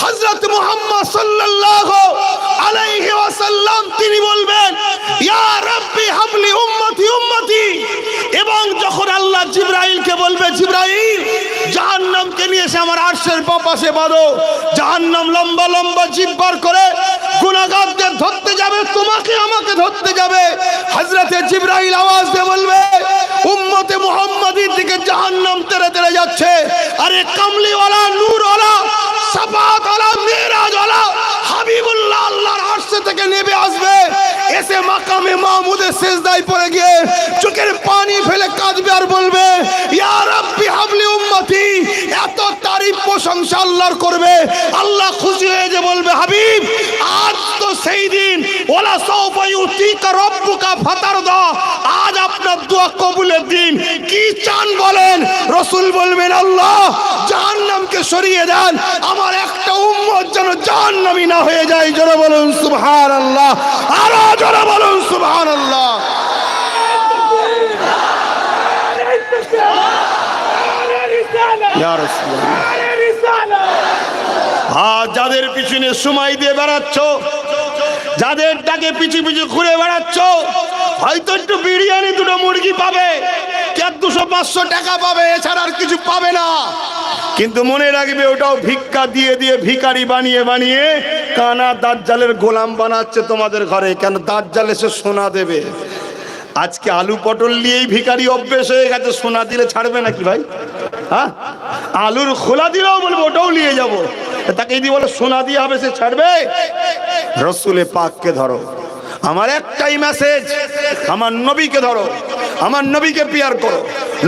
হযরত মুহাম্মদ সাল্লাল্লাহু আলাইহি ওয়াসাল্লাম তিনি বলবেন, ইয়া রাব্বি হাবলি উম্মতি উম্মতি। এবং যখন আল্লাহ জিবরাইলকে বলবে, জিবরাইল জাহান্নামকে নিয়ে এসে আমার আরশের পাশে বাঁধো, জাহান্নাম লম্বা লম্বা জিভ বার করে গুনাহগারদের ধরতে যাবে, তোমাকে আমাকে ধরতে যাবে। হযরতে জিবরাইল আওয়াজ দিয়ে বলবে, উম্মতে মুহাম্মাদির দিকে জাহান্নাম তেড়ে তেড়ে যাচ্ছে। আরে কামলিওয়ালা, নূরওয়ালা, সাফাতওয়ালা, মিরাজওয়ালা হাবিবুল্লাহ আল্লাহর আরশ থেকে নেমে আসবে, এসে মাকামে মাহমুদের সিজদায় পড়ে গিয়ে চোখের পানি ফেলে কাঁদবে আর বলবে, ইয়া রাব্বি হাবলি উম্মতি। এত তারিফ প্রশংসা আল্লাহর করবে। আল্লাহ খুশি হয়ে যে বলবে, হাবিব আজ তো সেই দিন, ওয়ালা সাওফা ইউতিকা রাব্বুকা ফাতারদা। আজ আপনার দোয়া কবুলের দিন। কি চান বলেন? রাসূল বলবেন, আল্লাহ জাহান্নামকে সরিয়ে দেন, আমার একটা উম্মত যেন জাহান্নামী না হয়ে যায়। জোরে বলুন সুবহানাল্লাহ। আরো জোরে বলুন সুবহানাল্লাহ। ইয়া রাসূলুল্লাহ। আর যাদের পিছনে সময় দিয়ে বেড়াচ্ছ, যাদের ডাকে পিছু পিছু ঘুরে বেড়াচ্ছ, হয়তো একটু বিরিয়ানি, দুটো মুরগি পাবে, 200-500 টাকা পাবে, এছাড়া আর কিছু পাবে না। কিন্তু মনে রাখবে ওটাও ভিক্ষা দিয়ে দিয়ে ভিখারি বানিয়ে বানিয়ে কানা দাজ্জালের গোলাম বানাচ্ছে তোমাদের ঘরে। কেন? দাজ্জাল এসে সোনা দেবে। আজকে আলু পটল নিয়েই ভিখারি অভ্যেস হয়ে গেছে, সোনা দিলে ছাড়বে নাকি ভাই? হ্যাঁ, আলুর খোলা দিলেও বলবো ওটাও নিয়ে যাব। তাকে যদি বলে সোনা দিয়ে হবে, সে ছাড়বে? রসুলে পাককে ধরো। আমার একটাই মেসেজ, আমার নবীকে ধরো, আমার নবীকে পিয়ার করো,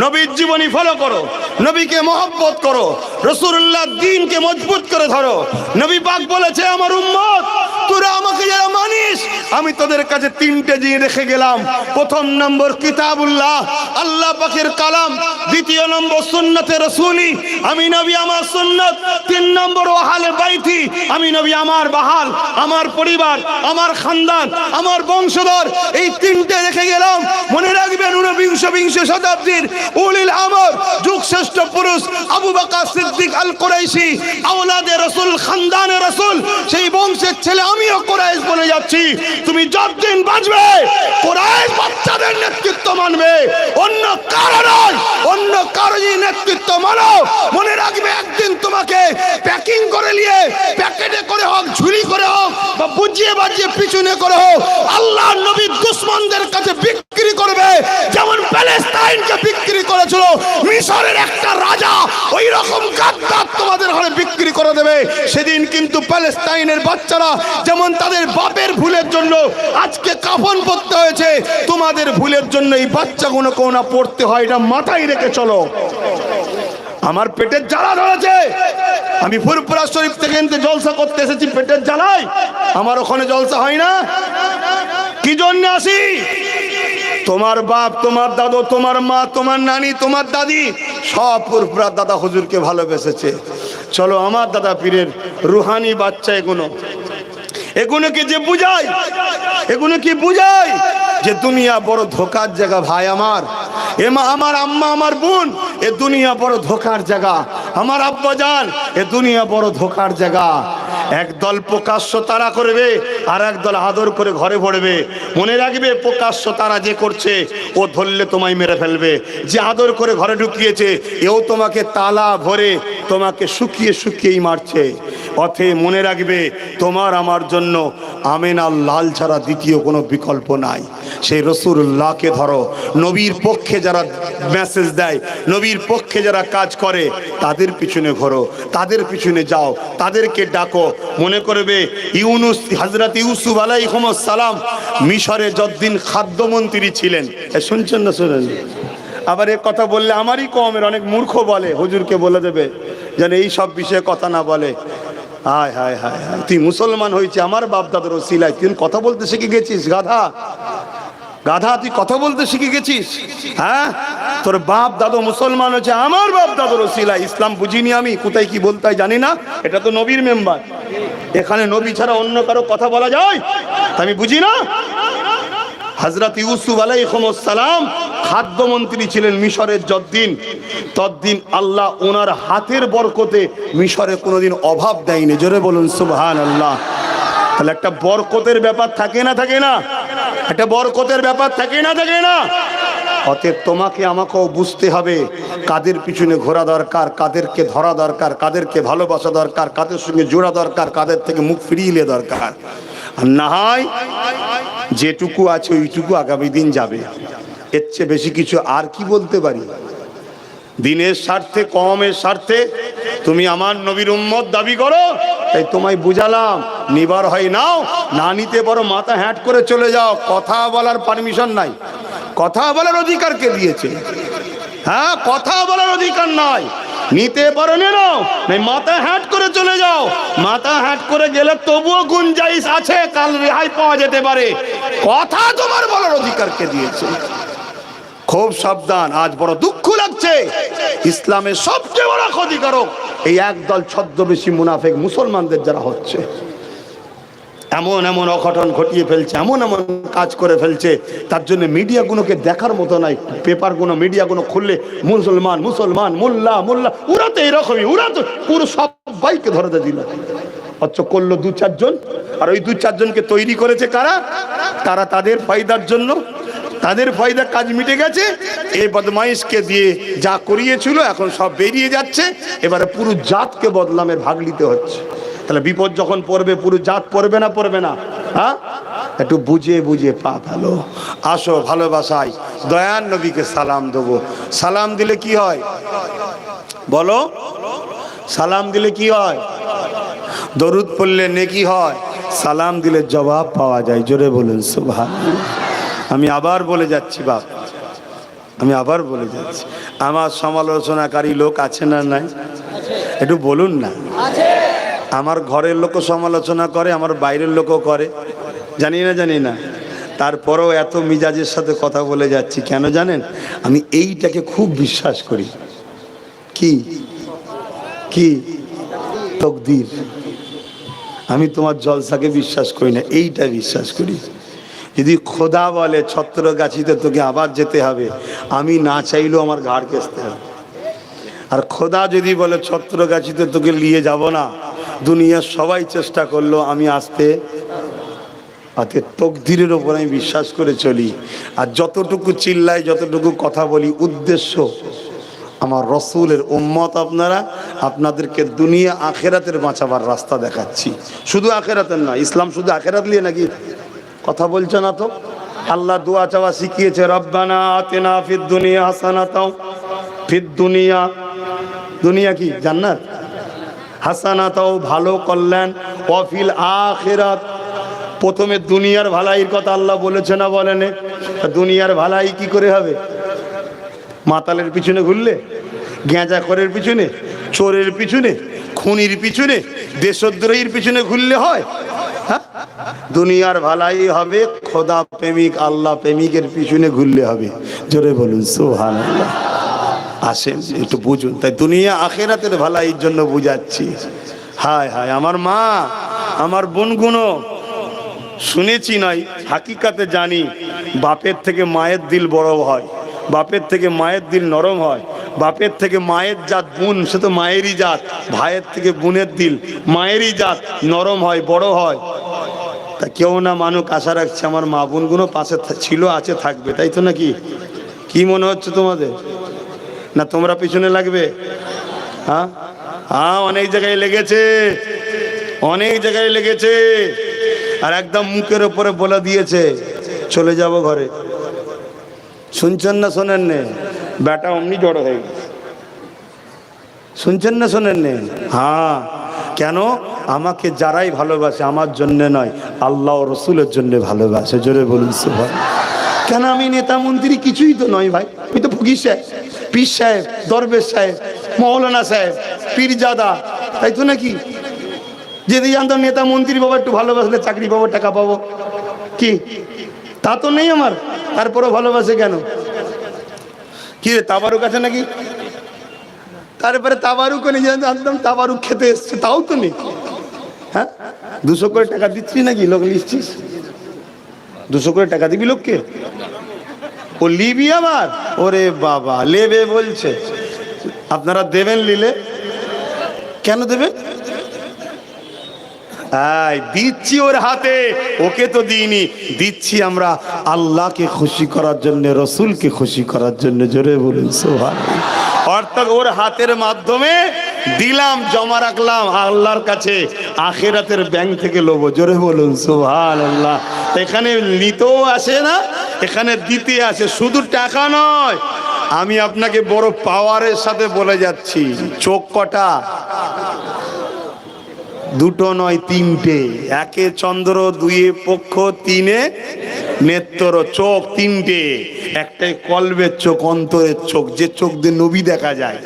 নবীর জীবনী ফলো করো, নবীকে মহব্বত করো, রাসূলুল্লাহ দ্বীনকে মজবুত করে ধরো। নবী পাক বলেছে, আমার উম্মত তোরা আমাকে যারা মানিস, আমি তোদের কাছে 3টে জিনিস রেখে গেলাম। প্রথম নম্বর কিতাবুল্লাহ, আল্লাহ পাকের কালাম। দ্বিতীয় নম্বর সুন্নতে রাসূলি, আমি নবী আমার সুন্নত। 3 নম্বর ওয়াহালে বাইতি, আমি নবী আমার বাহাল, আমার পরিবার, আমার খানদান, আমার বংশধর। এই 3টে রেখে গেলাম। মনে রাখবেন, 19বিংশ শতাব্দীর উলিল আমর, যুগশ্রেষ্ঠ পুরুষ আবু বকর সিদ্দিক আল কুরাইশি, আওলাদে রাসূল, খানদানে রাসূল, সেই বংশের ছেলে আমিও কুরাইশ বলে যাচ্ছি। তুমি যতদিন বাঁচবে কুরাইশ বাচ্চাদের নেতৃত্ব মানবে, অন্য কারো নয়। অন্য কারো যদি নেতৃত্ব মানো, মনে রাখবে একদিন তোমাকে প্যাকিং করে নিয়ে, প্যাকেটে করে হোক, ঝুলি করে হোক, বা বুঝিয়ে বাজিয়ে পিছনে করে হোক, আল্লাহ নবীর দুশমনদের কাছে বিক্রি করবে। যেমন প্যালেস্টাইনকে বিক্রি করেছিল মিশরের একটা রাজা, ওই রকম গাদ্দার তোমাদের ঘরে বিক্রি করে দেবে। সেদিন কিন্তু প্যালেস্টাইনের বাচ্চারা যেমন তাদের বাপের ভুলের জন্য আজকে কাফন পরতে হয়েছে, তোমাদের ভুলের জন্য এই বাচ্চাগুলো কোন না পড়তে হয়। এটা মাথায় রেখে চলো। আমার পেটের জ্বালা ধরেছে, আমি ফুরফুরা শরীফ থেকে জলসা করতে এসেছি পেটের জ্বালায়। আমার ওখানে জলসা হয় না, কি জন্য আসি? তোমার বাপ, তোমার দাদু, তোমার মা, তোমার নানি, তোমার দাদি সব ফুরফুরা দাদা হুজুরকে ভালোবেসেছে। চলো আমার দাদা পীরের রুহানি বাচ্চা। এগুলোকে যে বুঝাই, এগুলো কি বুঝাই যে দুনিয়া বড় ধোকার জায়গা। ভাই আমার, এ মা আমার, আম্মা আমার, বোন, এ দুনিয়া বড় ধোকার জায়গা। আমার আব্বা জান, এ দুনিয়া বড় ধোকার জায়গা। একদল প্রকাশ্য তারা করবে, আর একদল আদর করে ঘরে ভরবে। মনে রাখবে, প্রকাশ্য তারা যে করছে ও ধরলে তোমায় মেরে ফেলবে, যে আদর করে ঘরে ঢুকিয়েছে এও তোমাকে তালা ভরে তোমাকে শুকিয়ে শুকিয়েই মারছে। অতএব মনে রাখবে, তোমার আমার জন্য আমেনার লাল ছাড়া দ্বিতীয় কোনো বিকল্প নাই। সেই রাসূলুল্লাহকে ধরো। নবীর পক্ষে যারা মেসেজ দেয়, নবীর পক্ষে যারা কাজ করে, তাদের পিছনে ঘোরো, তাদের পিছনে যাও, তাদেরকে ডাকো। মনে করবে ইউনুস, হযরত ইউসুফ আলাইহিস সালাম মিশরে যতদিন খাদ্যমন্ত্রী ছিলেন, শুনছেন না? শুনেন। আবার এ কথা বললে আমারই কওমের অনেক মূর্খ বলে, হুজুরকে বলে দেবে যেন এই সব বিষয়ে কথা না বলে। হায় হায় হায় হায়, তুই মুসলমান হয়েছে আমার বাপ দাদার ওসিলায়, তুই কথা বলতে শিখে গেছিস? গাধা গাধা, তুই কথা বলতে শিখে গেছিস? হ্যাঁ, তোর বাপ দাদু মুসলমান হচ্ছে আমার বাপ দাদুর ওসিলায়। ইসলাম বুঝিনি আমি, কোথায় কি বলতে হয় জানি না। এটা তো নবীর মেম্বার, এখানে নবী ছাড়া অন্য কারো কথা বলা যায়? আমি বুঝি না। হযরত ইউসুফ আলাইহিস সালাম খাদ্যমন্ত্রী ছিলেন মিশরের যতদিন, ততদিন আল্লাহ ওনার হাতের বরকতে মিশরে কোনোদিন অভাব দেয়নি। জোরে বলুন সুবহানাল্লাহ। তাহলে একটা বরকতের ব্যাপার থাকে না, থাকে না? একটা বরকতের ব্যাপার থাকে না, থাকে না? অতএব তোমাকে আমাকেও বুঝতে হবে কাদের পিছনে ঘোরা দরকার, কাদেরকে ধরা দরকার, কাদেরকে ভালোবাসা দরকার, কাদের সঙ্গে জোড়া দরকার, কাদের থেকে মুখ ফিরিয়ে নিয়ে দরকার। আর না হয় যেটুকু আছে ওইটুকু আগামী দিন যাবে। এর চেয়ে বেশি কিছু আর কি বলতে পারি? দিনের স্বার্থে, কওমের স্বার্থে তুমি আমার নবীর উম্মত দাবি করো, তাই তোমায় বুঝালাম। নিবার হয় নাও, না নিতে পারো মাথা হ্যাট করে চলে যাও। কথা বলার পারমিশন নাই। কথা বলার অধিকার কে দিয়েছে? হ্যাঁ, কথা বলার অধিকার নাই। নিতে পারো নাও, নাই মাথা হ্যাট করে চলে যাও। মাথা হ্যাট করে গেলে তবুও গুঞ্জাইশ আছে, কাল রেহাই পাওয়া যেতে পারে। কথা তোমার বলার অধিকার কে দিয়েছে? খুব সাবধান। আজ বড় দুঃখ লাগছে, ইসলামের সবচেয়ে বড় ক্ষতিকারক এই একদল ছদ্মবেশী মুনাফিক মুসলমানদের যারা হচ্ছে। এমন এমন অঘটন ঘটিয়ে ফেলছে, এমন এমন কাজ করে ফেলছে, তার জন্য মিডিয়াগুলোকে দেখার মতো নাই। পেপারগুলো মিডিয়াগুলো খুললে মুসলমান মুসলমান, মোল্লা মোল্লা, ওরা তো এরকমই, ওরা তো পুরো সবাইকে ধরে দিল। অথচ করলো দু চারজন, আর ওই দু চারজনকে তৈরি করেছে কারা? তারা তাদের ফায়দার জন্য, তাদের ফায়দা কাজ মিটে গেছে। এই বদমাইশকে দিয়ে যা করিয়েছিল এখন সব বেরিয়ে যাচ্ছে, এবারে পুরো জাতকে বদলামের ভাগ নিতে হচ্ছে। তাহলে বিপদ যখন পড়বে পুরো জাত পড়বে না, পড়বে না? হ্যাঁ, একটু বুঝে বুঝে পা ফেলো। আসো ভালোবাসায় দয়ার নবীকে সালাম দেবো। সালাম দিলে কি হয় বলো? সালাম দিলে কি হয়? দরুদ পড়লে নেকি হয়, সালাম দিলে জবাব পাওয়া যায়। জোরে বলুন সুবহানাল্লাহ। আমি আবার বলে যাচ্ছি বাপ, আমি আবার বলে যাচ্ছি, আমার সমালোচনাকারী লোক আছে না নাই? একটু বলুন না। আমার ঘরের লোকও সমালোচনা করে, আমার বাইরের লোকও করে, জানি না জানি না, তারপরেও এত মিজাজের সাথে কথা বলে যাচ্ছি কেন জানেন? আমি এইটাকে খুব বিশ্বাস করি। কি কি? তকদির। আমি তোমার জলসাকে বিশ্বাস করি না, এইটা বিশ্বাস করি। যদি খোদা বলে ছত্রগাছিতে তোকে আবার যেতে হবে, আমি না চাইলেও আমার ঘাড় কেসতে হবে। আর খোদা যদি বলে ছত্রগাছিতে তোকে নিয়ে যাব না, দুনিয়ার সবাই চেষ্টা করলো, আমি আসতে অতএব তকদিরের ওপর আমি বিশ্বাস করে চলি। আর যতটুকু চিল্লাই, যতটুকু কথা বলি, উদ্দেশ্য আমার রসুলের উম্মত আপনারা, আপনাদেরকে দুনিয়া আখেরাতের বাঁচাবার রাস্তা দেখাচ্ছি। শুধু আখেরাতের না, ইসলাম শুধু আখেরাত নিয়ে নাকি? কথা বলছে না তো? আল্লাহ দোয়া চাওয়া শিখিয়েছে, রব্বানা আতিনা ফিদ দুনিয়া হাসানাতাও, ফিদ দুনিয়া, দুনিয়া কি জান্নাত, হাসানাতাও ভালো কল্যাণ, ওয়াফিল আখিরাত, প্রথমে দুনিয়ার ভালাইয়ের কথা আল্লাহ বলেছে না বলেন? দুনিয়ার ভালাই কি করে হবে? মাতালের পিছনে ঘুরলে, গেঁজাখোরের পিছনে, চোরের পিছনে, খুনির পিছনে, দেশদ্রোহীর পিছনে ঘুরলে হয়? হ্যাঁ, দুনিয়ার ভালাই হবে খোদা প্রেমিক, আল্লাহ প্রেমিকের পিছনে ঘুরলে হবে। জোরে বলুন সুবহানাল্লাহ। আসেন একটু বুঝুন। তাই দুনিয়া আখেরাতের ভালাইয়ের জন্য বুঝাচ্ছি। হায় হায়, আমার মা, আমার বোনগুলো, শুনেছি নয় হাকিকাতে জানি, বাপের থেকে মায়ের দিল বড় হয়, বাপের থেকে মায়ের দিল নরম হয়, বাপের থেকে মায়ের জাত বোন, সে তো মায়েরই জাত, ভাইয়ের থেকে বোনের দিল মায়েরই জাত, নরম হয়, বড় হয়। তা কেউ না মানুষ আশা রাখছে আমার মা বোনগুলো পাশে ছিল, আছে, থাকবে, তাই তো নাকি? কি মনে হচ্ছে তোমাদের? না তোমরা পিছনে লাগবে? হ্যাঁ হ্যাঁ, অনেক জায়গায় লেগেছে, অনেক জায়গায় লেগেছে। আর একদম মুখের ওপরে বলে দিয়েছে চলে যাব ঘরে। শুনছেন না শোনেন নে? বেটা অমনি জড়ো হয়ে গেছে। শুনছেন না শোনেন নে? হ্যাঁ, কেন? আমাকে যারাই ভালোবাসে আমার জন্য নয়, আল্লাহ ও রসুলের জন্য ভালোবাসে। জোরে বলুন সুবহানাল্লাহ। কেন? আমি নেতা মন্ত্রী কিছুই তো নয় ভাই, আমি তো ফকির সাহেব, পীর সাহেব, দরবেশ সাহেব, মৌলানা সাহেব, পীরজাদা, তাই তো নাকি? যদি জানতাম নেতা মন্ত্রী বাবা একটু ভালোবাসলে চাকরি পাবো, টাকা পাবো, কি তা তো নেই আমার, তারপরেও ভালোবাসে কেন? কি রে, তাবারুক আছে নাকি? তারপরে তাবারুক নেই, জানতাম তাবারুক খেতে এসছে, তাও তো নেই। হ্যাঁ, 200 করে টাকা দিচ্ছি নাকি? লোক লিখছিস 200 করে টাকা দিবি লোককে? ও লিবি আবার? ওরে বাবা, লেবে বলছে। আপনারা দেবেন নিলে? কেন দেবেন? দিচ্ছি ওর হাতে, ওকে তো দিইনি, দিচ্ছি আমরা আল্লাহকে খুশি করার জন্য, রসুলকে খুশি করার জন্য। জোরে বলুন সুবহানাল্লাহ। অর্থাৎ ওর হাতের মাধ্যমে দিলাম, জমা রাখলাম আল্লাহর কাছে, আখিরাতের ব্যাংক থেকে লোবো। জোরে বলুন সুবহানাল্লাহ। এখানে নিতেও আসে না, এখানে দিতে আসে। শুধু টাকা নয়, আমি আপনাকে বড় পাওয়ারের সাথে বলে যাচ্ছি, চোখ কটা? দুটো নয়, তিনটে। একে চন্দ্র, দুইয়ে পক্ষ, তিনে নেত্র, চোখ তিনটে। একটাই কলবের চোখ, অন্তরের চোখ, যে চোখ দিয়ে নবী দেখা যায়।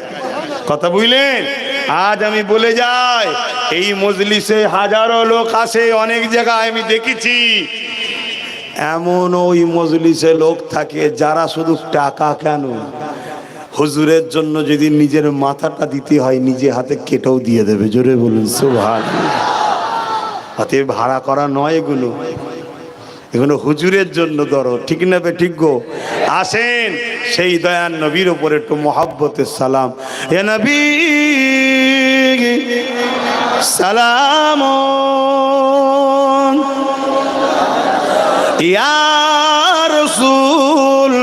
কথা বুঝলেন? আজ আমি বলে যাই, এই মজলিসে হাজারো লোক আসে, অনেক জায়গায় আমি দেখেছি। এমন ওই মজলিসে লোক থাকে যারা শুধু টাকা কেন, হুজুরের জন্য যদি নিজের মাথাটা দিতে হয় নিজে হাতে কেটেও দিয়ে দেবে। জোরে বলুন সুবহানাল্লাহ। অতএব ভাড়া করা নয়, এগুলো এগুলো হুজুরের জন্য ধরো, ঠিক না বে ঠিক গো? আসেন সেই দয়ান নবীর উপর একটু মহব্বতের সালাম। এ নবী সালাম ইয়া রাসূল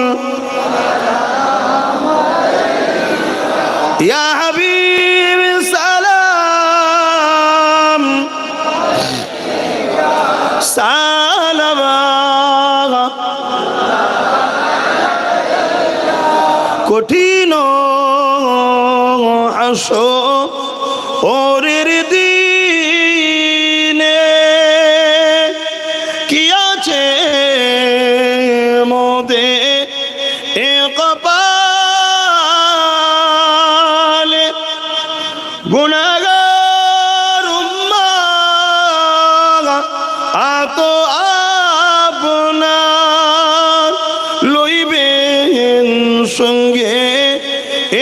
ইয়া হাবিব সালাম সালাম কঠিন হাসরের দিনে কি আছে মোদের এ কপালে গুনাহগার উম্মাহ আত আপনার লইবেন সঙ্গে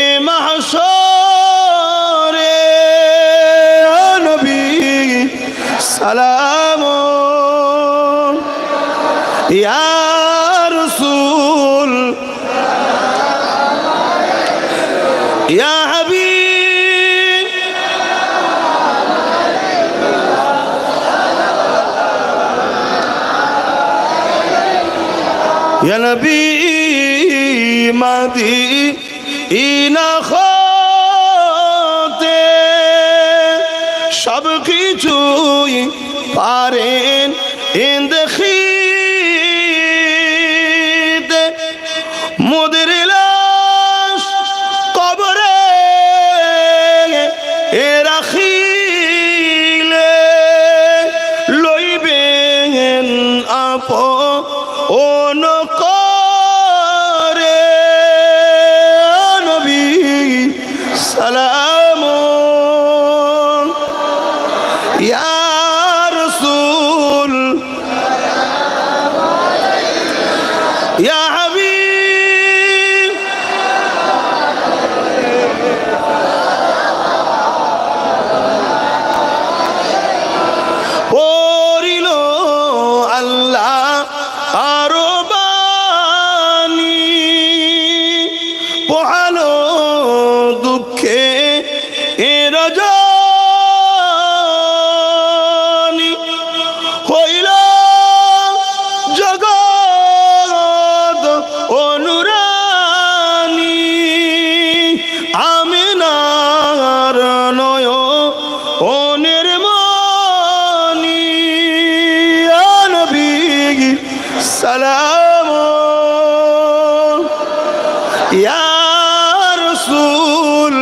এ মাহশরে। নবী সালাম ইয়া রাসূল ইয়া হাবিব ইয়া নবী মাদিনা হতে সব কিছুই পারেন দেখিতে মোদের লাশ কবরে এ রাখিলে লইবেন আপন করে। নবী সালাম ইয়া রাসূল ইয়া হাবিব পড়িল আল্লাহ আরো বাণী পোহালো দুঃখে এ রজনী হইল জগৎ অনুরানী আমিনার নয়নের মনি। নবী সালাম ইয়া রাসূল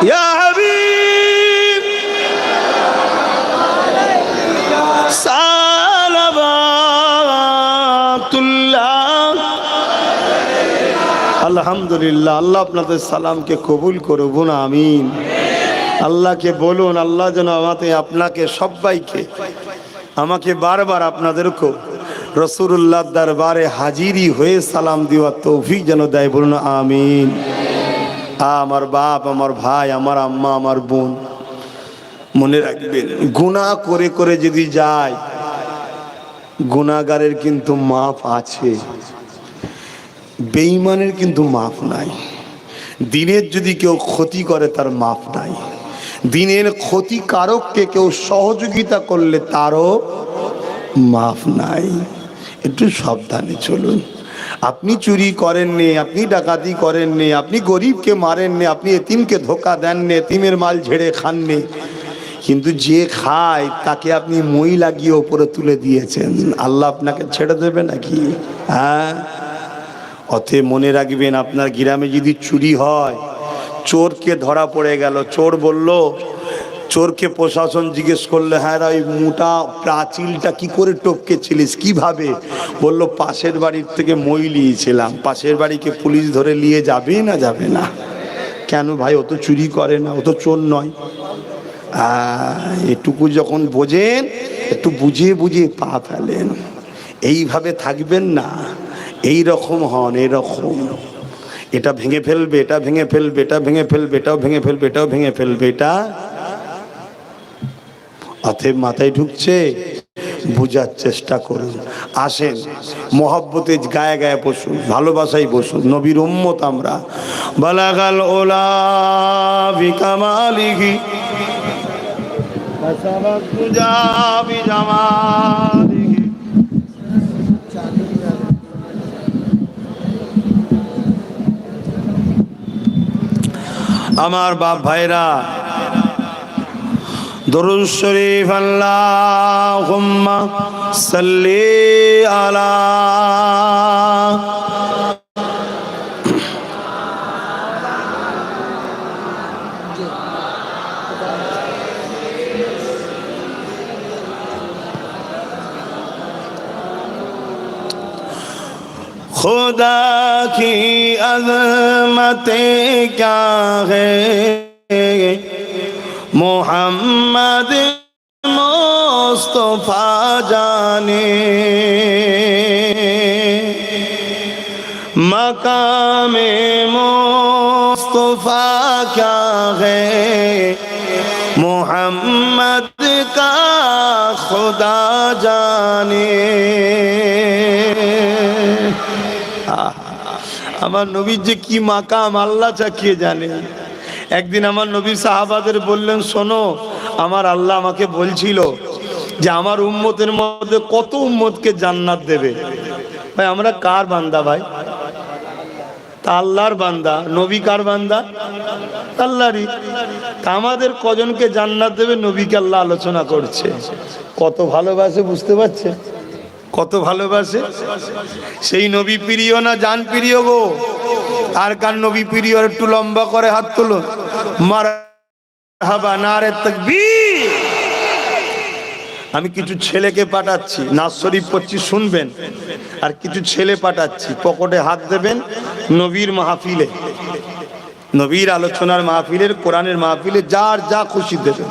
ইয়া হাবিব সালাওয়াতুল্লাহ। আলহামদুলিল্লাহ, আল্লাহ আপনাদের সালামকে কবুল করুন, আমিন। আল্লাহকে বলুন আল্লাহ যেন আপনাকে সবাইকে আমাকে বারবার আপনাদেরকেও রাসূলুল্লাহর দরবারে হাজিরি হয়ে সালাম দেওয়ার তৌফিক যেন দেয়, বলুন আমিন। আমার বাপ, আমার ভাই, আমার আম্মা, আমার বোন, মনে রাখবেন গুনাহ করে করে যদি যায়, গুনাহগারের কিন্তু মাফ আছে, বেঈমানের কিন্তু মাফ নাই। দিনের যদি কেউ ক্ষতি করে তার মাফ নাই। দিনের ক্ষতিকারককে কেউ সহযোগিতা করলে তারও মাফ নাই। একটু সাবধানে চলুন। আপনি চুরি করেননি, আপনি ডাকাতি করেননি, আপনি গরিবকে মারেননি, আপনি এতিমকে ধোকা দেননি, এতিমের মাল ঝেড়ে খাননি, কিন্তু যে খায় তাকে আপনি মই লাগিয়ে ওপরে তুলে দিয়েছেন। আল্লাহ আপনাকে ছেড়ে দেবে নাকি? হ্যাঁ, অতএব মনে রাখবেন, আপনার গ্রামে যদি চুরি হয়, চোরকে ধরা পড়ে গেল, চোর বলল, চোরকে প্রশাসন জিজ্ঞেস করলে, হ্যাঁ ওই মোটা প্রাচীলটা কি করে টপকেছিলিস, কিভাবে? বলল পাশের বাড়ির থেকে মই নিয়েছিলাম। পাশের বাড়িকে পুলিশ ধরে নিয়ে যাবে না যাবে না? কেন ভাই, ও তো চুরি করে না, ও তো চোর নয়। এটুকু যখন বোঝেন, একটু বুঝিয়ে বুঝিয়ে পা ফেলেন। এইভাবে থাকবেন না, এই রকম হন, এরকম এটা ভেঙে ফেলবে, এটা ভেঙে ফেলবে, এটা ভেঙে ফেলবে, এটাও ভেঙে ফেলবে, এটাও ভেঙে ফেলবে, এটা মাথায় ঢুকছে? বুঝার চেষ্টা করুন। আসেন মহব্বতে গায়ে গায়ে বসুন, ভালোবাসাই বসুন। নবীর উম্মত আমরা। বালাগাল ওলা বিকামালিহি কাসাবাত তুজা বিজামালিহি। আমার বাপ ভাইরা, দরুদ শরীফ আল্লাহুম্মা সাল্লি আলা खुदा की अज़मतें क्या है, मोहम्मद मुस्तफा जाने, मकामे मुस्तफा क्या है, मोहम्मद का खुदा जाने। আমার নবীর যে কি মাকাম আল্লাহ চাকিয়ে জানে। একদিন আমার নবী সাহাবাদের বললেন, শোনো, আমার আল্লাহ আমাকে বলছিল যে আমার উম্মতের মধ্যে কত উম্মতকে জান্নাত দেবে। ভাই আমরা কার বান্দা? ভাই তা আল্লাহর বান্দা। নবী কার বান্দা? আল্লাহরই। তা আমাদের কজনকে জান্নাত দেবে নবীকে আল্লাহ আলোচনা করছে। কত ভালোবাসে বুঝতে পারছে? কত ভালোবাসে। সেই নবী প্রিয় না জান প্রিয় গো? আর কার নবী প্রিয়? একটু লম্বা করে হাত তোলো। মারহাবা, নারে তাকবীর। আমি কিছু ছেলেকে পাঠাচ্ছি, নাজ শরীফ পড়ছি, শুনবেন। আর কিছু ছেলে পাঠাচ্ছি, পকেটে হাত দেবেন। নবীর মাহফিলে, নবীর আলোচনার মাহফিলের, কোরআনের মাহফিলে যার যা খুশি দেবেন।